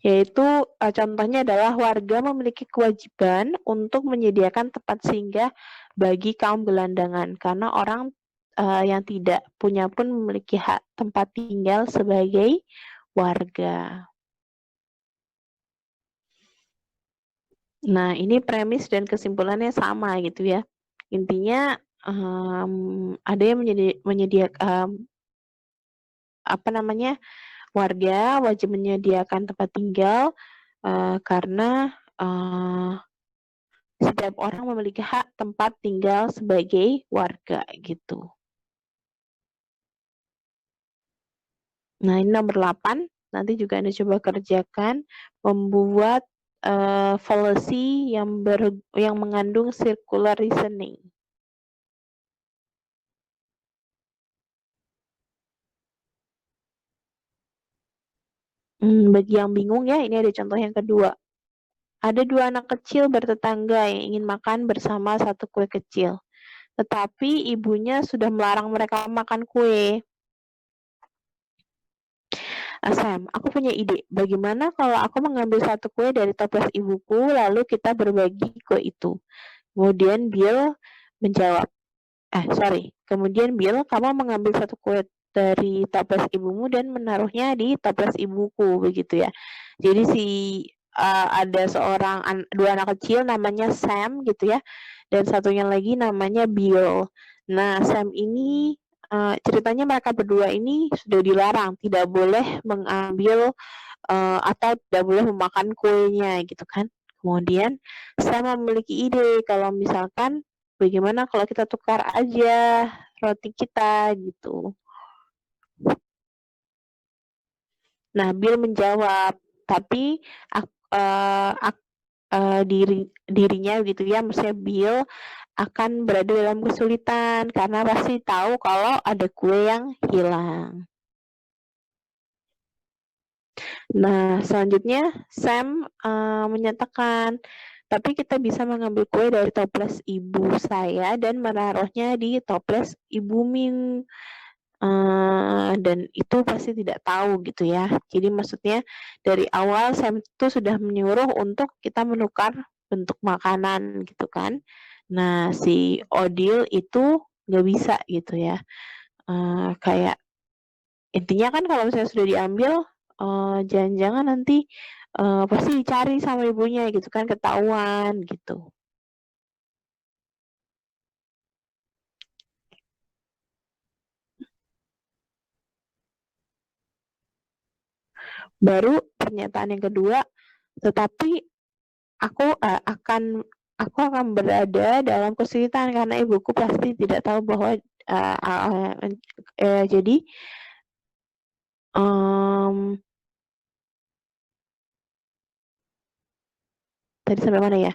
Yaitu contohnya adalah warga memiliki kewajiban untuk menyediakan tempat singgah bagi kaum gelandangan karena orang yang tidak punya pun memiliki hak tempat tinggal sebagai warga. Nah, ini premis dan kesimpulannya sama gitu ya. Intinya ada yang menyediakan warga wajib menyediakan tempat tinggal karena setiap orang memiliki hak tempat tinggal sebagai warga gitu. Nah, ini nomor 8. Nanti juga Anda coba kerjakan membuat fallacy yang mengandung circular reasoning. Bagi yang bingung ya, ini ada contoh yang kedua. Ada 2 anak kecil bertetangga yang ingin makan bersama satu kue kecil. Tetapi ibunya sudah melarang mereka makan kue. Sam, aku punya ide. Bagaimana kalau aku mengambil satu kue dari toples ibuku, lalu kita berbagi kue itu? Kemudian Bill menjawab, Kemudian Bill, kamu mengambil satu kue dari toples ibumu dan menaruhnya di toples ibuku, begitu ya. Jadi si ada dua anak kecil namanya Sam gitu ya, dan satunya lagi namanya Bill. Nah, Sam ini ceritanya mereka berdua ini sudah dilarang, tidak boleh mengambil atau tidak boleh memakan kuenya gitu kan. Kemudian Sam memiliki ide kalau misalkan bagaimana kalau kita tukar aja roti kita gitu. Nah, Bill menjawab, tapi dirinya gitu ya, maksudnya Bill akan berada dalam kesulitan karena pasti tahu kalau ada kue yang hilang. Nah, selanjutnya Sam menyatakan, tapi kita bisa mengambil kue dari toples ibu saya dan menaruhnya di toples ibu Ming. Dan itu pasti tidak tahu gitu ya. Jadi maksudnya dari awal Sam itu sudah menyuruh untuk kita menukar bentuk makanan gitu kan. Nah, si Odile itu nggak bisa gitu ya. Kayak intinya kan kalau misalnya sudah diambil, jangan-jangan nanti pasti dicari sama ibunya gitu kan, ketahuan gitu. Baru pernyataan yang kedua, tetapi aku akan berada dalam kesulitan karena ibuku pasti tidak tahu bahwa jadi tadi sampai mana ya?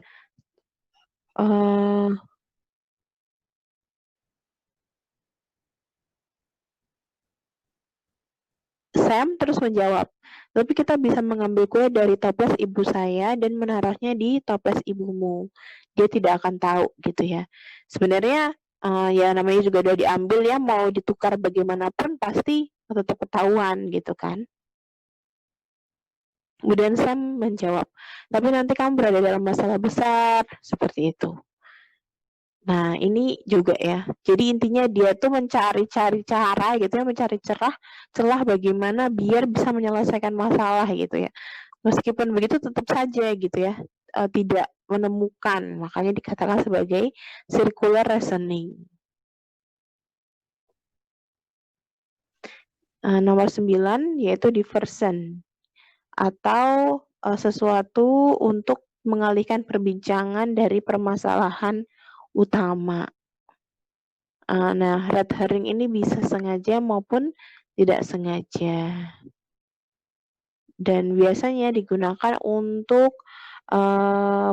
Sam terus menjawab, tapi kita bisa mengambil kue dari toples ibu saya dan menaruhnya di toples ibumu. Dia tidak akan tahu gitu ya. Sebenarnya ya namanya juga udah diambil ya, mau ditukar bagaimanapun pasti tetap ketahuan gitu kan. Kemudian Sam menjawab, tapi nanti kamu berada dalam masalah besar, seperti itu. Nah, ini juga ya. Jadi intinya dia tuh mencari-cari cara gitu ya, mencari celah bagaimana biar bisa menyelesaikan masalah gitu ya. Meskipun begitu tetap saja gitu ya, tidak menemukan. Makanya dikatakan sebagai circular reasoning. Nomor 9 yaitu diversion atau sesuatu untuk mengalihkan perbincangan dari permasalahan utama. Nah, red herring ini bisa sengaja maupun tidak sengaja. Dan biasanya digunakan untuk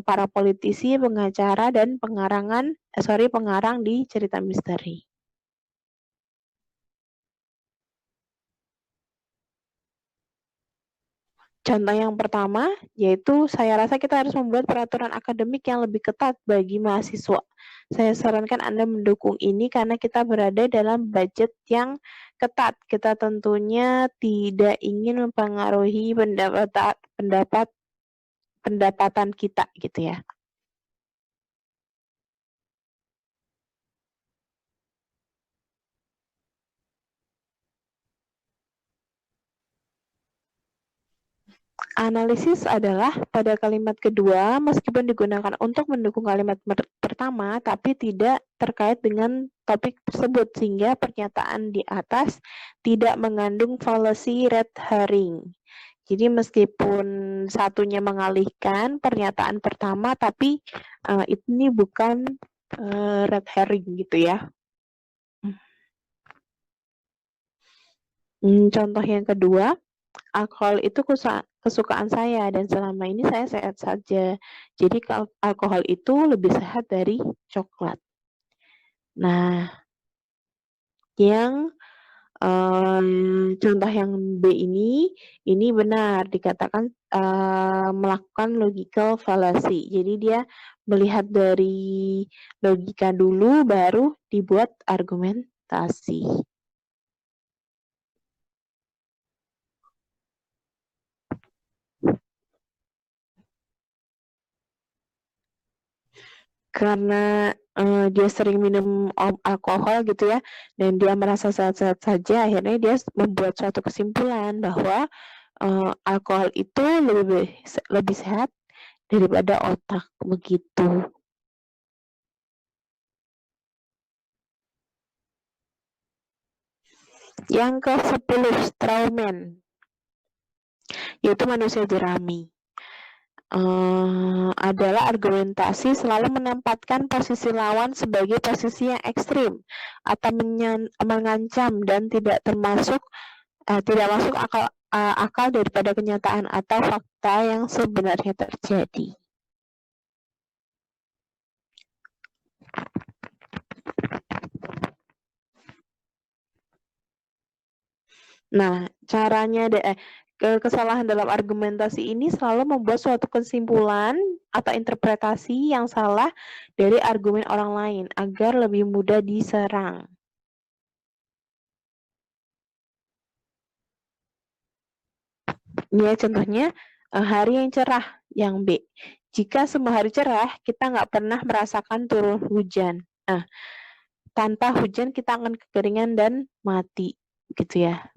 para politisi, pengacara, dan pengarang di cerita misteri. Contoh yang pertama, yaitu saya rasa kita harus membuat peraturan akademik yang lebih ketat bagi mahasiswa. Saya sarankan Anda mendukung ini karena kita berada dalam budget yang ketat. Kita tentunya tidak ingin mempengaruhi pendapatan kita gitu ya. Analisis adalah pada kalimat kedua, meskipun digunakan untuk mendukung kalimat pertama, tapi tidak terkait dengan topik tersebut, sehingga pernyataan di atas tidak mengandung fallacy red herring. Jadi meskipun satunya mengalihkan pernyataan pertama, tapi ini bukan red herring gitu ya. Contoh yang kedua, alkohol itu kesukaan saya dan selama ini saya sehat saja. Jadi alkohol itu lebih sehat dari coklat. Nah, yang contoh yang B ini benar dikatakan melakukan logical fallacy. Jadi dia melihat dari logika dulu baru dibuat argumentasi. Karena dia sering minum alkohol gitu ya, dan dia merasa sehat-sehat saja, akhirnya dia membuat suatu kesimpulan bahwa alkohol itu lebih sehat daripada otak, begitu. Yang ke-10, strawman, yaitu manusia jerami. Adalah argumentasi selalu menempatkan posisi lawan sebagai posisi yang ekstrim atau mengancam dan tidak masuk akal daripada kenyataan atau fakta yang sebenarnya terjadi. Nah, kesalahan dalam argumentasi ini selalu membuat suatu kesimpulan atau interpretasi yang salah dari argumen orang lain agar lebih mudah diserang. Ini ya contohnya, hari yang cerah, yang B. Jika semua hari cerah, kita nggak pernah merasakan turun hujan. Nah, tanpa hujan kita akan kekeringan dan mati, gitu ya.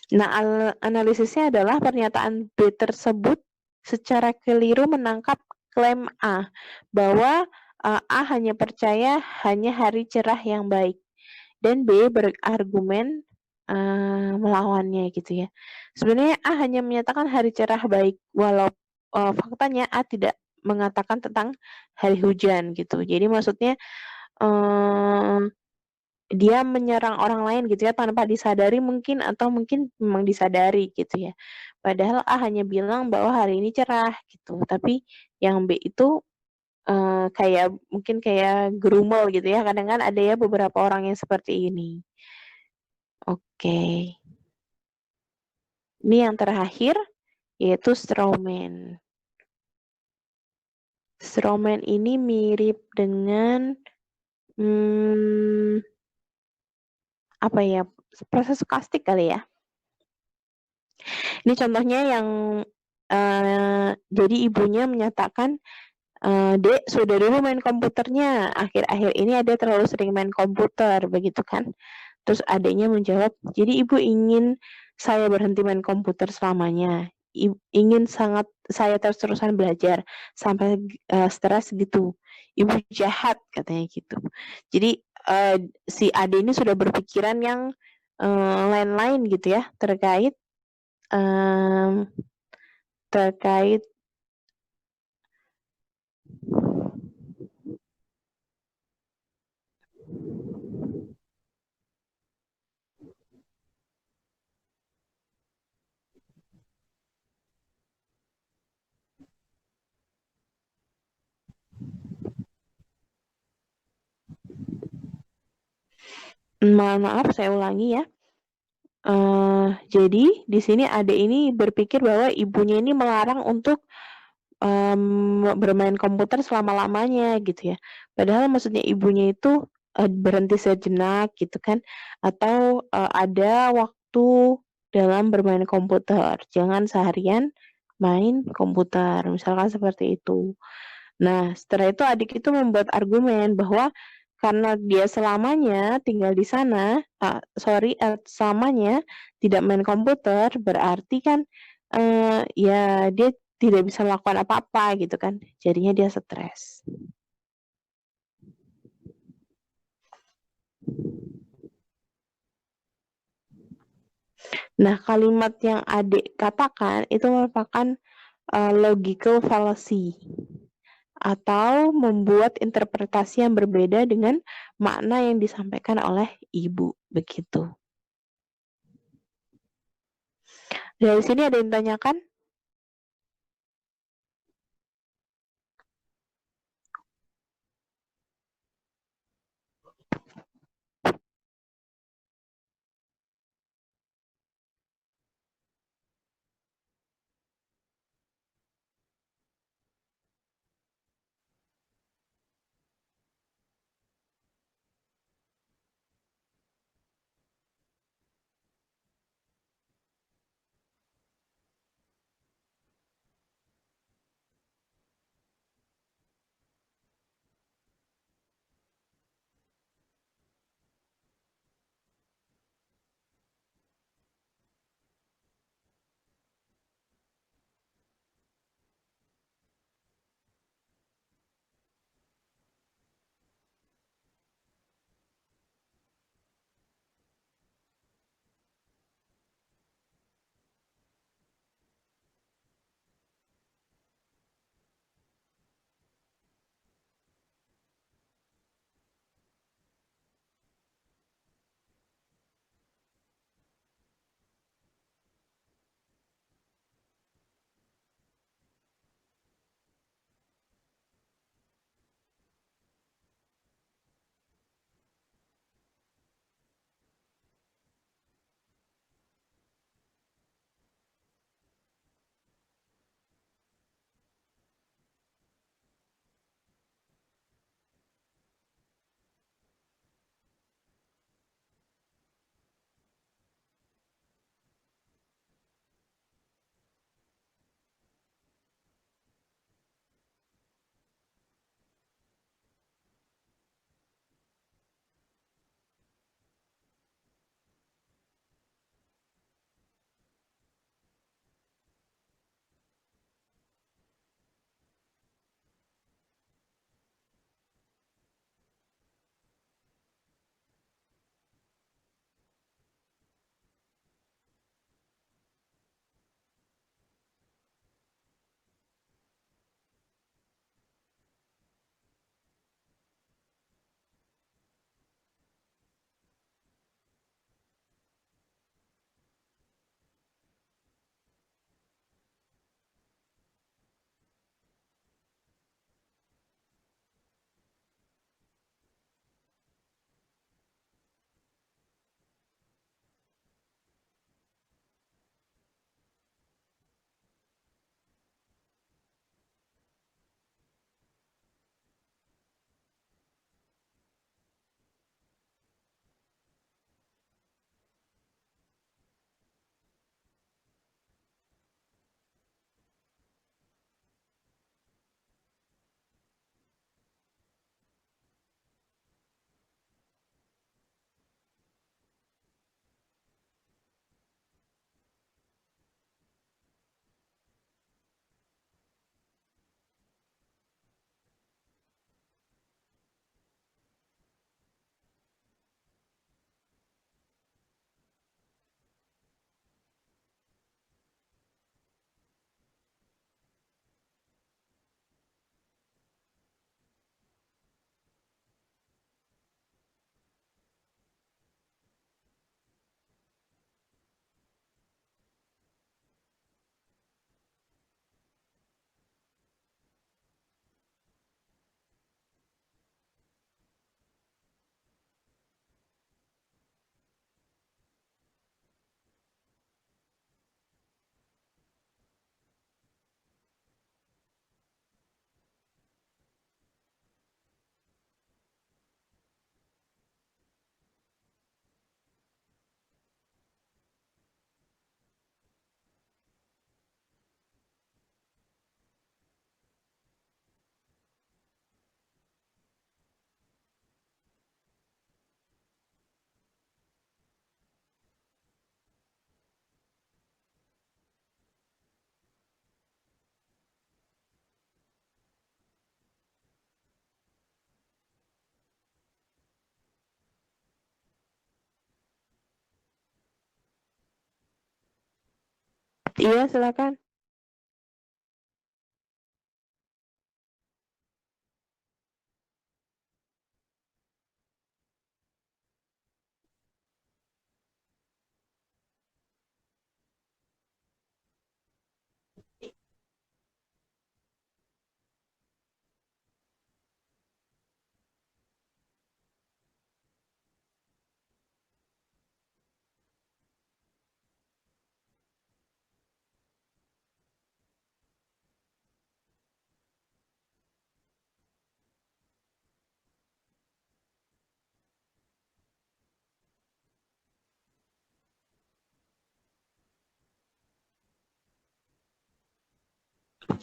Nah, analisisnya adalah pernyataan B tersebut secara keliru menangkap klaim A, bahwa A hanya percaya hanya hari cerah yang baik, dan B berargumen melawannya gitu ya. Sebenarnya A hanya menyatakan hari cerah baik, walau faktanya A tidak mengatakan tentang hari hujan gitu. Jadi maksudnya dia menyerang orang lain gitu ya tanpa disadari mungkin atau mungkin memang disadari gitu ya. Padahal A hanya bilang bahwa hari ini cerah gitu, tapi yang B itu kayak mungkin kayak gerumel gitu ya. Kadang kan ada ya beberapa orang yang seperti ini. Oke. Ini yang terakhir yaitu strawman. Strawman ini mirip dengan apa ya? Proses stokastik kali ya. Ini contohnya yang jadi ibunya menyatakan, "Dek, sudah dulu main komputernya. Akhir-akhir ini Ade terlalu sering main komputer," begitu kan. Terus adiknya menjawab, "Jadi ibu ingin saya berhenti main komputer selamanya? Ingin saya terus-terusan belajar sampai stres gitu? Ibu jahat," katanya gitu. Jadi si ade ini sudah berpikiran yang lain-lain gitu ya terkait mmm, terkait mohon maaf saya ulangi ya. Jadi di sini ade ini berpikir bahwa ibunya ini melarang untuk bermain komputer selama-lamanya gitu ya. Padahal maksudnya ibunya itu berhenti sejenak gitu kan, atau ada waktu dalam bermain komputer, jangan seharian main komputer, misalkan seperti itu. Nah, setelah itu adik itu membuat argumen bahwa karena dia selamanya tinggal di sana, selamanya tidak main komputer, berarti kan ya dia tidak bisa melakukan apa-apa gitu kan, jadinya dia stres. Nah, kalimat yang adik katakan itu merupakan logical fallacy atau membuat interpretasi yang berbeda dengan makna yang disampaikan oleh ibu, begitu. Dari sini ada yang tanyakan? Iya, silakan.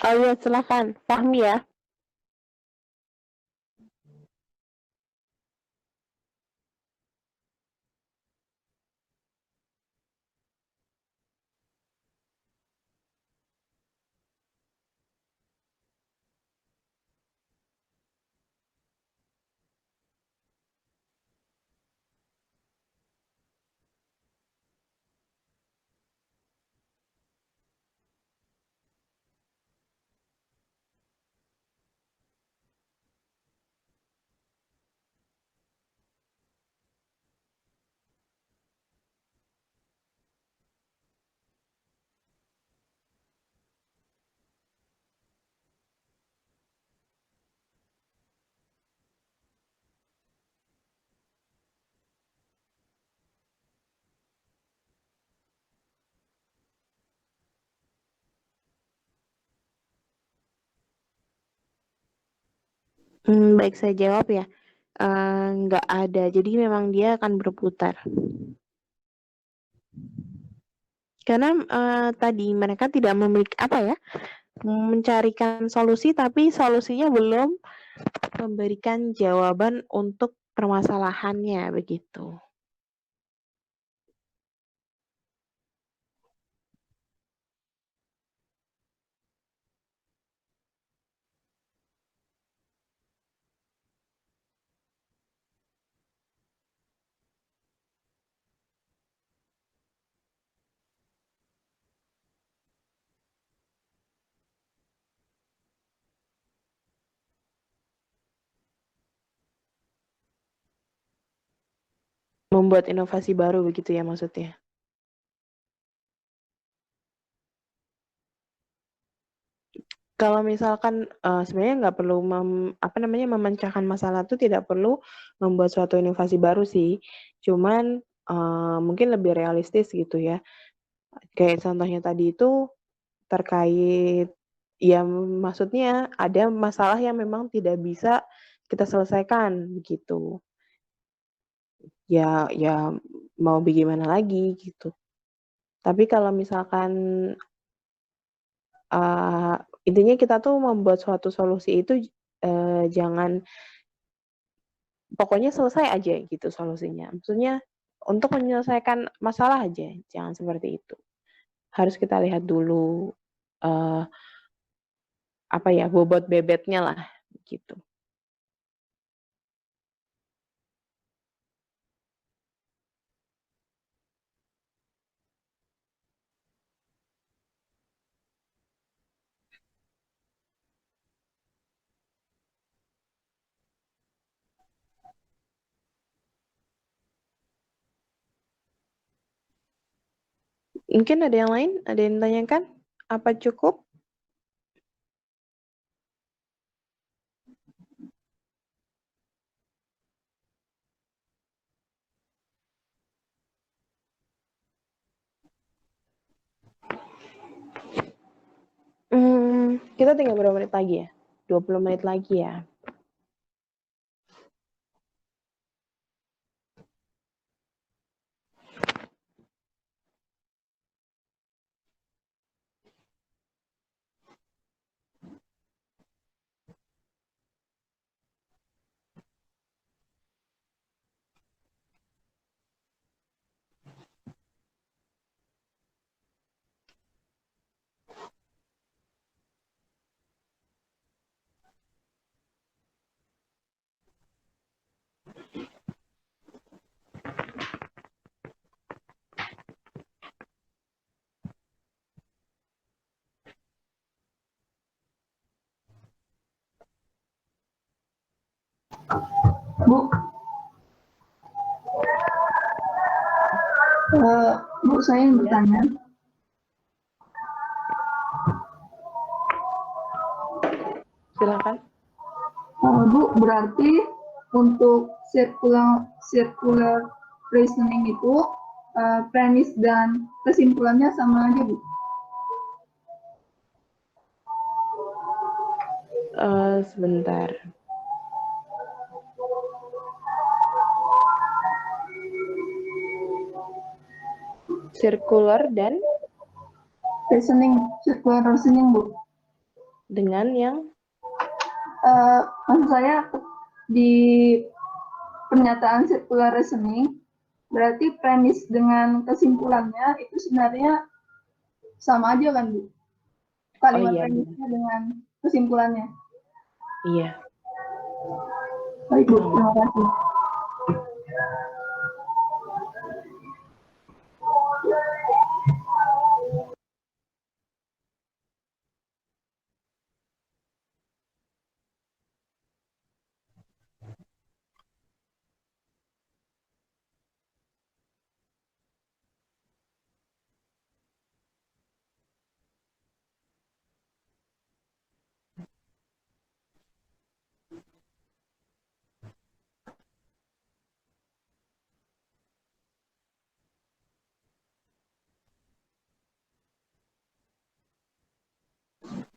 Oh iya, silakan. Fahmi ya. Baik, saya jawab ya. Nggak ada. Jadi memang dia akan berputar. Karena tadi mereka tidak memiliki apa ya, mencarikan solusi, tapi solusinya belum memberikan jawaban untuk permasalahannya begitu. Membuat inovasi baru begitu ya maksudnya. Kalau misalkan sebenarnya nggak perlu memecahkan masalah itu, tidak perlu membuat suatu inovasi baru sih. Cuman mungkin lebih realistis gitu ya. Kayak contohnya tadi itu terkait, ya maksudnya ada masalah yang memang tidak bisa kita selesaikan begitu. Ya mau bagaimana lagi gitu. Tapi kalau misalkan uh, intinya kita tuh membuat suatu solusi itu jangan pokoknya selesai aja gitu solusinya. Maksudnya untuk menyelesaikan masalah aja, jangan seperti itu. Harus kita lihat dulu uh, apa ya, bobot bebetnya lah gitu. Mungkin ada yang lain, ada yang ditanyakan? Apa cukup? Kita tinggal berapa menit lagi ya? 20 menit lagi ya.
Bu. Bu, saya yang bertanya.
Silakan.
Bu, berarti untuk circular reasoning itu premis dan kesimpulannya sama aja, Bu?
Sebentar. Circular dan
circular reasoning, Bu.
dengan yang
Maksud saya di pernyataan circular reasoning, berarti premis dengan kesimpulannya itu sebenarnya sama aja kan, Bu? Kalimat
iya,
premisnya dengan kesimpulannya.
iya.
Baik, Bu. Terima kasih.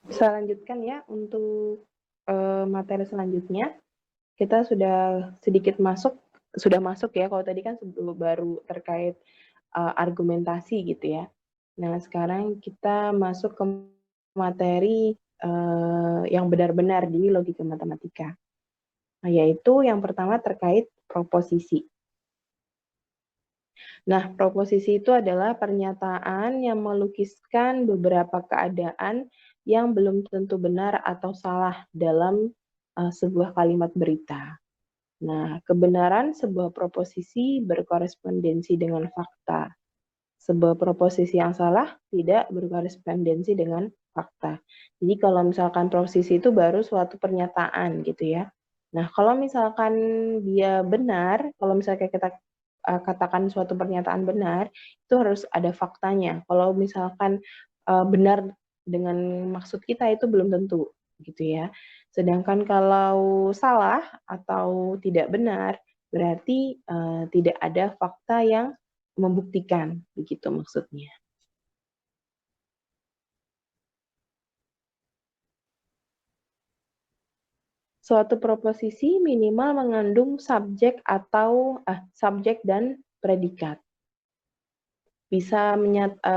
Saya lanjutkan ya untuk materi selanjutnya. Kita sudah sedikit sudah masuk ya. Kalau tadi kan baru terkait argumentasi gitu ya. Nah, sekarang kita masuk ke materi yang benar-benar di logika matematika. Nah, yaitu yang pertama terkait proposisi. Nah, proposisi itu adalah pernyataan yang melukiskan beberapa keadaan yang belum tentu benar atau salah dalam sebuah kalimat berita. Nah, kebenaran sebuah proposisi berkorespondensi dengan fakta. Sebuah proposisi yang salah tidak berkorespondensi dengan fakta. Jadi kalau misalkan proposisi itu baru suatu pernyataan gitu ya. Nah, kalau misalkan dia benar, kalau misalkan kita katakan suatu pernyataan benar, itu harus ada faktanya. Kalau misalkan benar dengan maksud kita itu belum tentu gitu ya. Sedangkan kalau salah atau tidak benar, berarti tidak ada fakta yang membuktikan, begitu maksudnya. Suatu proposisi minimal mengandung subjek atau subjek dan predikat. Bisa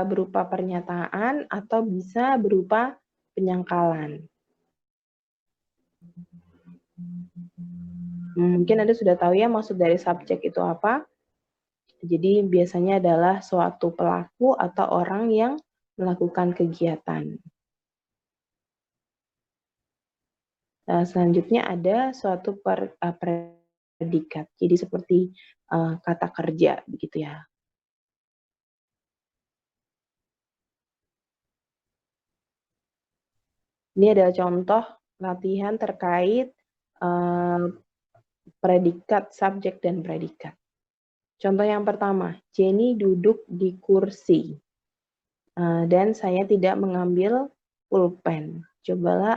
berupa pernyataan atau bisa berupa penyangkalan. Mungkin Anda sudah tahu ya maksud dari subjek itu apa. Jadi biasanya adalah suatu pelaku atau orang yang melakukan kegiatan. Selanjutnya ada suatu predikat. Jadi seperti kata kerja begitu ya. Ini adalah contoh latihan terkait predikat, subjek, dan predikat. Contoh yang pertama, Jenny duduk di kursi dan saya tidak mengambil pulpen. Cobalah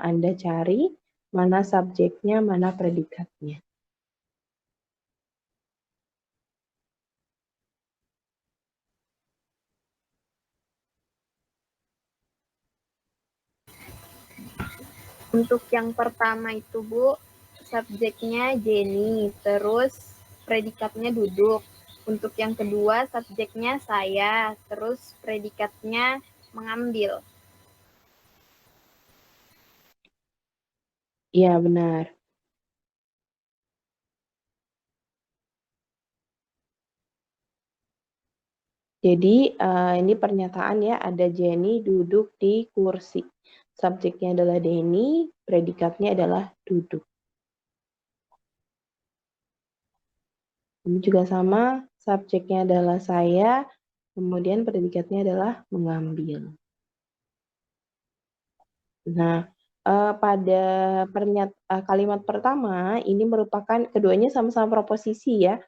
Anda cari mana subjeknya, mana predikatnya.
Untuk yang pertama itu, Bu, subjeknya Jenny, terus predikatnya duduk. Untuk yang kedua, subjeknya saya, terus predikatnya mengambil.
Iya, benar. Jadi ini pernyataan ya, ada Jenny duduk di kursi. Subjeknya adalah Denny, predikatnya adalah duduk. Ini juga sama, subjeknya adalah saya, kemudian predikatnya adalah mengambil. Nah, pada kalimat pertama ini merupakan keduanya sama-sama proposisi ya,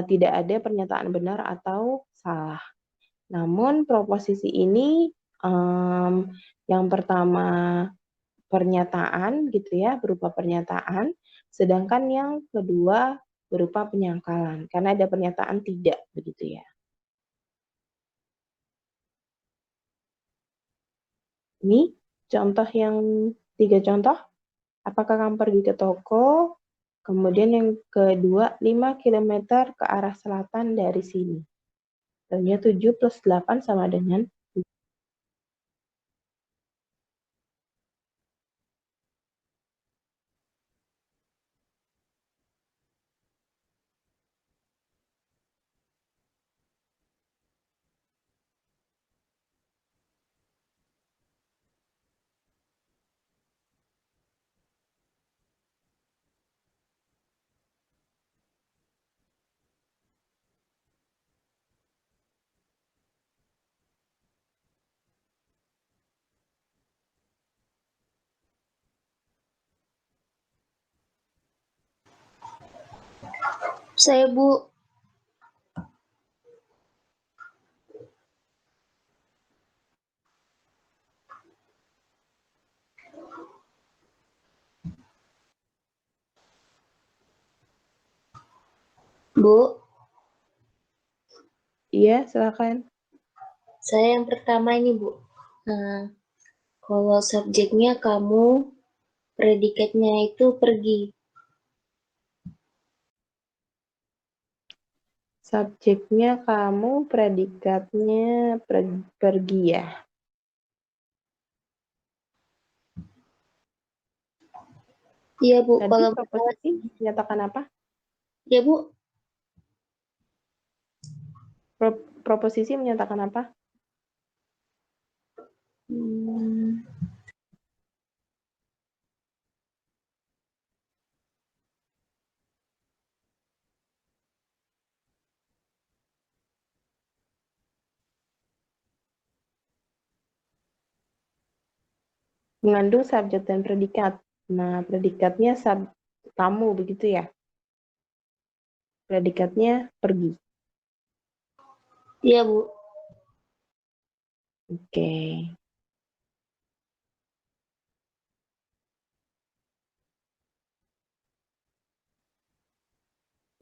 tidak ada pernyataan benar atau salah. Namun proposisi ini yang pertama pernyataan gitu ya, berupa pernyataan, sedangkan yang kedua berupa penyangkalan, karena ada pernyataan tidak begitu ya. Ini contoh yang 3 contoh. Apakah kamu pergi ke toko? Kemudian yang kedua, 5 km ke arah selatan dari sini. Tentunya 7 plus 8 sama dengan 7.
Saya, Bu. Bu,
Iya, silakan.
saya yang pertama ini, Bu. Nah, kalau subjeknya kamu, predikatnya itu pergi.
Subjeknya kamu, predikatnya pergi ya.
Iya, Bu.
Tadi
Kalau
proposisi menyatakan apa?
ya, Bu.
Proposisi menyatakan apa? Mengandung subjek dan predikat. Nah, predikatnya kamu begitu ya. Predikatnya pergi.
Iya, Bu.
Oke.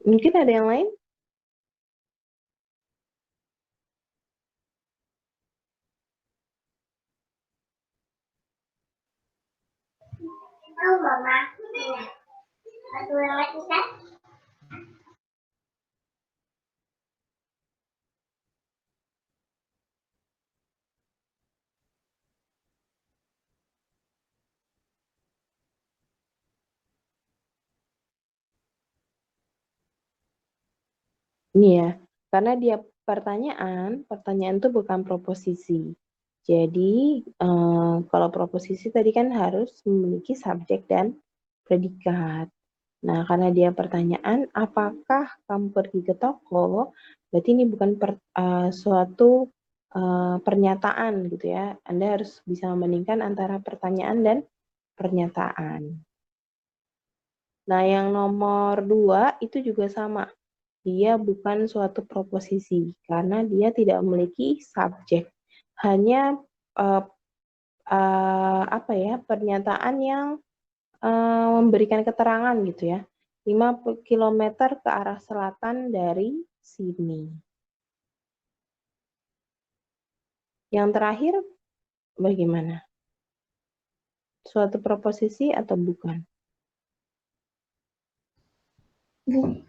Mungkin ada yang lain?
Oh, Mama. Satu yang lagi kan?
Ini ya, karena dia pertanyaan itu bukan proposisi. Jadi, kalau proposisi tadi kan harus memiliki subjek dan predikat. Nah, karena dia pertanyaan, apakah kamu pergi ke toko? Berarti ini bukan suatu pernyataan gitu ya. Anda harus bisa membandingkan antara pertanyaan dan pernyataan. Nah, yang nomor 2 itu juga sama. Dia bukan suatu proposisi karena dia tidak memiliki subjek. Hanya pernyataan yang memberikan keterangan gitu ya. 5 km ke arah selatan dari sini. Yang terakhir bagaimana? Suatu proposisi atau bukan?
Bu,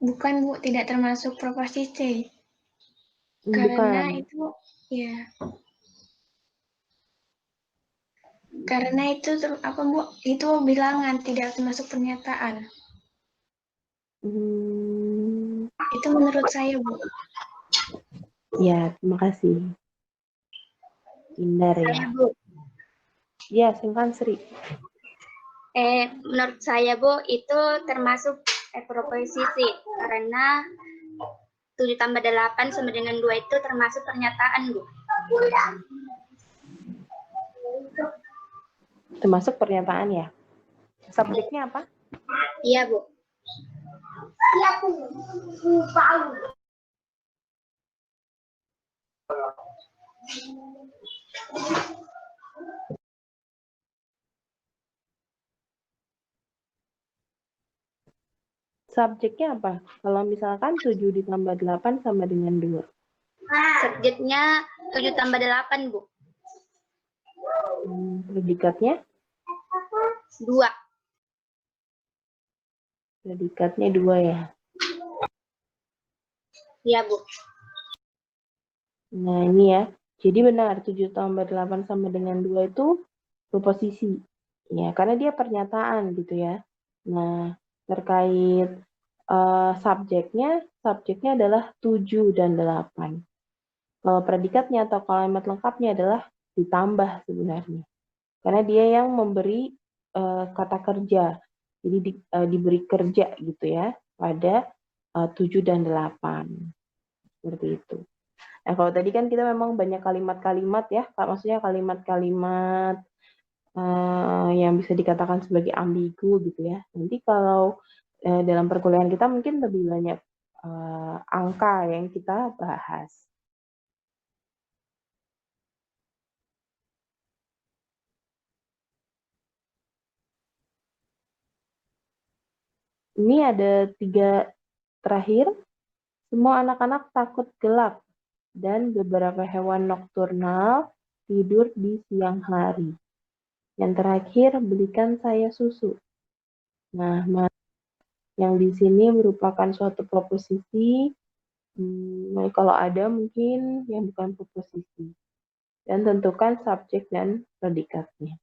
bukan Bu, tidak termasuk proposisi. Karena
Bukan.
itu, ya. Karena itu apa Bu? Itu bilangan, tidak termasuk pernyataan. Itu menurut saya, Bu.
Ya, terima kasih. Benar ya.
Saya, Bu.
Ya, silakan Sri.
Menurut saya, Bu, itu termasuk proposisi karena 7 tambah 8 sama dengan 2 itu termasuk pernyataan, Bu.
termasuk pernyataan ya. Subjeknya apa?
Iya, Bu.
Iya, aku lupa.
Subjeknya apa? Kalau misalkan 7 ditambah 8 sama dengan 2.
Subjeknya 7 tambah 8, Bu.
Predikatnya?
2.
Predikatnya 2 ya.
Iya, Bu.
Nah, ini ya. Jadi benar, 7 tambah 8 sama dengan 2 itu proposisi. Ya, karena dia pernyataan gitu ya. Nah, terkait subjeknya adalah 7 dan 8. Kalau predikatnya atau kalimat lengkapnya adalah ditambah sebenarnya. Karena dia yang memberi kata kerja. Jadi diberi kerja gitu ya pada 7 dan 8. Seperti itu. Nah, kalau tadi kan kita memang banyak kalimat-kalimat ya, maksudnya kalimat-kalimat yang bisa dikatakan sebagai ambigu gitu ya. Nanti kalau dalam perkuliahan kita mungkin lebih banyak angka yang kita bahas. Ini ada 3 terakhir. Semua anak-anak takut gelap dan beberapa hewan nokturnal tidur di siang hari. Yang terakhir, belikan saya susu. Nah, yang di sini merupakan suatu proposisi. Kalau ada mungkin yang bukan proposisi. Dan tentukan subjek dan predikatnya.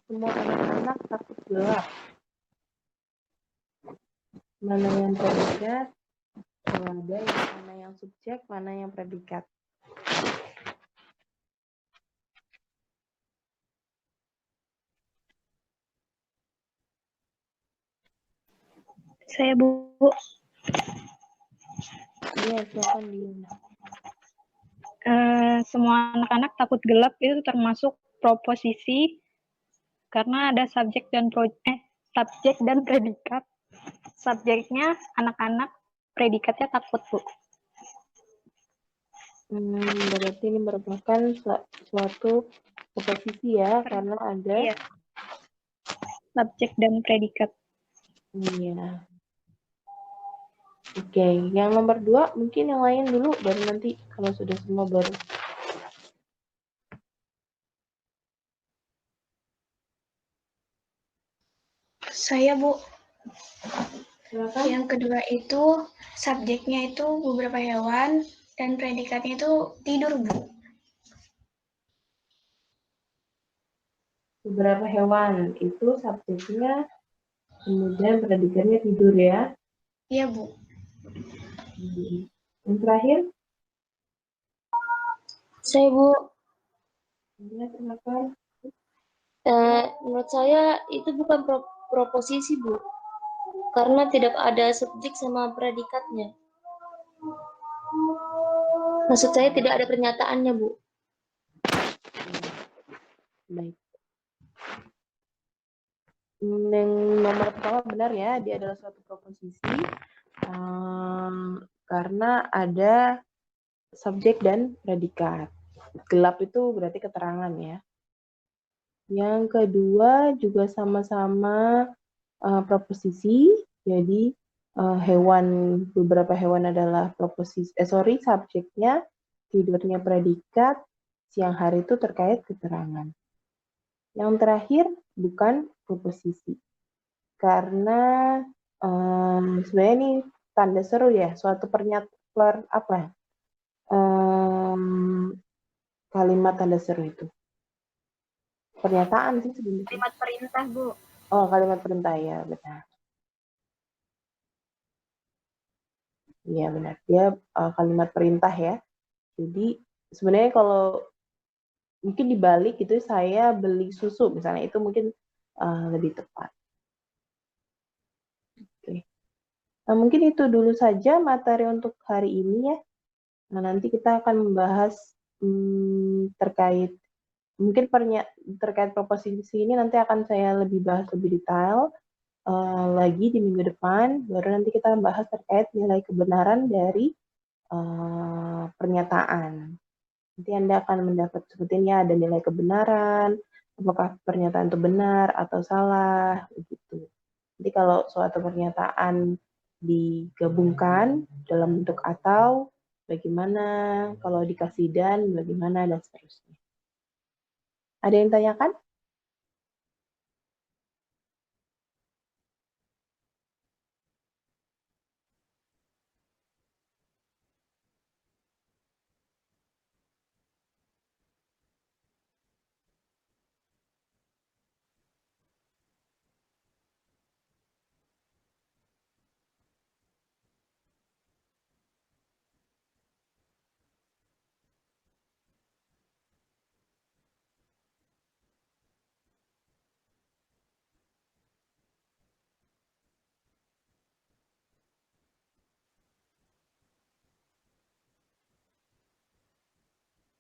Semua anak-anak takut gelap. Mana yang predikat? Kalau ada mana yang subjek, mana yang predikat.
Saya, Bu.
Iya, silakan Dina.
Semua anak-anak takut gelap itu termasuk proposisi karena ada subjek dan predikat. Subjeknya anak-anak, predikatnya takut, Bu.
Berarti ini merupakan suatu proposisi ya, karena ada
subjek dan predikat.
Iya. Oke, yang nomor 2 mungkin yang lain dulu, baru nanti kalau sudah semua baru.
Saya, Bu.
Silakan.
Yang kedua itu subjeknya itu beberapa hewan dan predikatnya itu tidur, Bu.
Beberapa hewan itu subjeknya, kemudian predikatnya tidur ya.
Iya, Bu.
Yang terakhir?
Saya, Bu.
Ya, silakan.
Menurut saya itu bukan proposisi, Bu. Karena tidak ada subjek sama predikatnya. Maksud saya tidak ada pernyataannya, Bu.
Baik. Yang nomor pertama benar ya, dia adalah suatu proposisi karena ada subjek dan predikat. Gelap itu berarti keterangan ya.
Yang kedua juga sama-sama proposisi, jadi beberapa hewan adalah subjeknya, tidurnya predikat, siang hari itu terkait keterangan. Yang terakhir bukan proposisi, karena sebenarnya ini tanda seru ya, suatu kalimat tanda seru itu. Pernyataan sih sebenarnya.
Kalimat perintah, Bu.
Oh, kalimat perintah ya, benar. Iya benar, dia kalimat perintah ya. Jadi sebenarnya kalau mungkin dibalik itu saya beli susu misalnya, itu mungkin lebih tepat. Oke. Nah, mungkin itu dulu saja materi untuk hari ini ya. Nah, nanti kita akan membahas terkait proposisi ini nanti akan saya bahas lebih detail lagi di minggu depan. Baru nanti kita bahas terkait nilai kebenaran dari pernyataan. Nanti Anda akan mendapat sepertinya ada nilai kebenaran, apakah pernyataan itu benar atau salah, begitu. Jadi kalau suatu pernyataan digabungkan dalam bentuk atau, bagaimana, kalau dikasih dan, bagaimana, dan seterusnya. Ada yang tanyakan?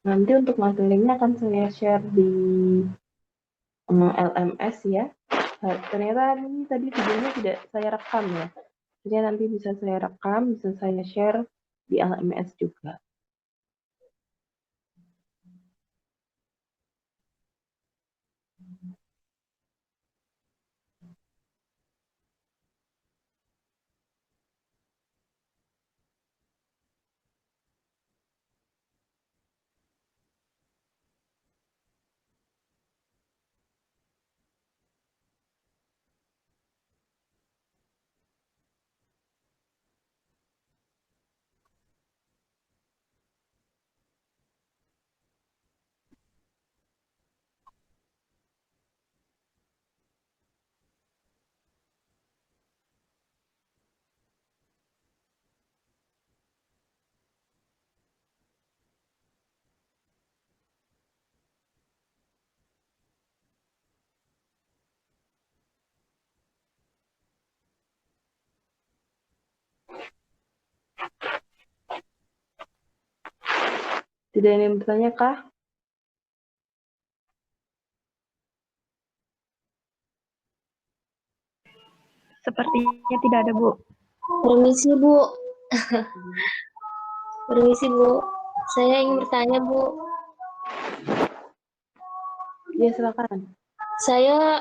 Nanti untuk materinya akan saya share di LMS ya. Ternyata ini tadi videonya tidak saya rekam ya. Jadi nanti bisa saya rekam, bisa saya share di LMS juga. Tidak ada yang bertanya kah?
Sepertinya tidak ada, Bu.
Permisi, Bu. Permisi, Bu. Saya ingin bertanya, Bu.
Ya, silakan.
Saya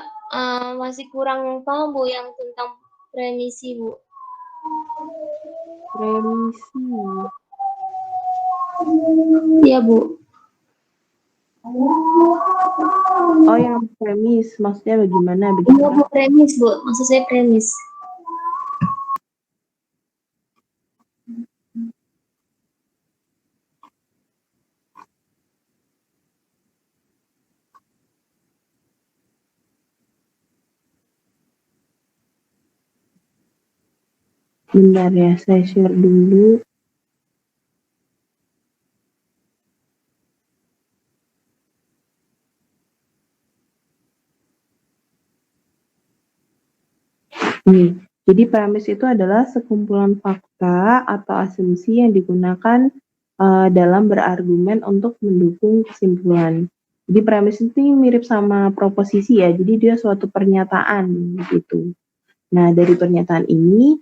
masih kurang paham, Bu, yang tentang premisi, Bu.
Premisi.
Iya, Bu.
Oh, yang premis. Maksudnya bagaimana?
Iya, Bu, premis, Bu. Maksud saya premis.
Bentar ya, saya share dulu. Nih, jadi premis itu adalah sekumpulan fakta atau asumsi yang digunakan dalam berargumen untuk mendukung kesimpulan. Jadi premis itu mirip sama proposisi ya, jadi dia suatu pernyataan gitu. Nah, dari pernyataan ini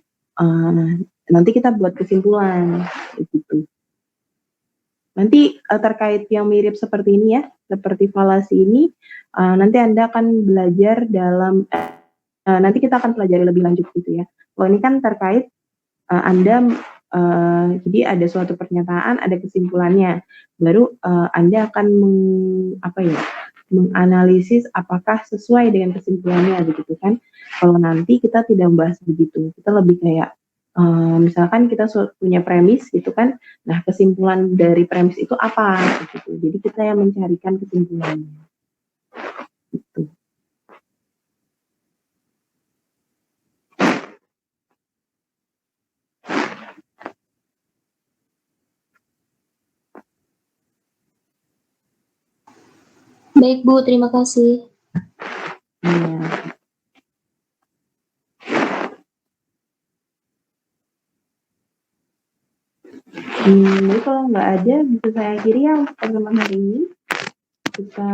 nanti kita buat kesimpulan gitu. Nanti terkait yang mirip seperti ini ya, seperti falasi ini nanti Anda akan belajar dalam nanti kita akan pelajari lebih lanjut gitu ya. Kalau ini kan terkait Anda jadi ada suatu pernyataan, ada kesimpulannya, baru Anda akan menganalisis apakah sesuai dengan kesimpulannya begitu kan. Kalau nanti kita tidak membahas begitu, kita lebih kayak misalkan kita punya premis gitu kan, nah kesimpulan dari premis itu apa gitu. Jadi kita yang mencarikan kesimpulannya gitu.
Baik Bu, terima kasih.
Iya. Jadi kalau nggak ada, bisa saya akhiri ya untuk pertemuan hari ini. Kita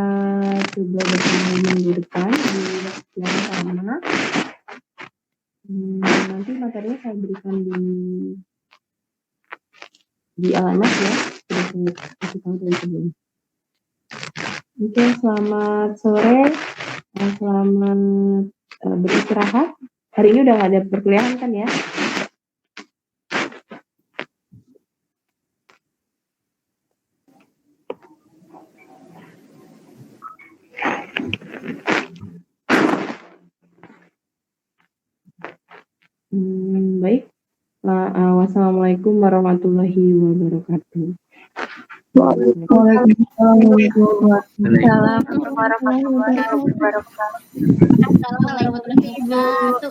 coba bertemu minggu depan di waktu yang sama. Nanti materinya saya berikan di alamat ya. Sudah saya kasih tahu dari sebelumnya. Oke, selamat sore. Selamat beristirahat. Hari ini udah nggak ada perkuliahan kan ya? Baik. Wassalamualaikum warahmatullahi wabarakatuh.
Waalaikumsalam warahmatullahi wabarakatuh.
Assalamualaikum warahmatullahi wabarakatuh.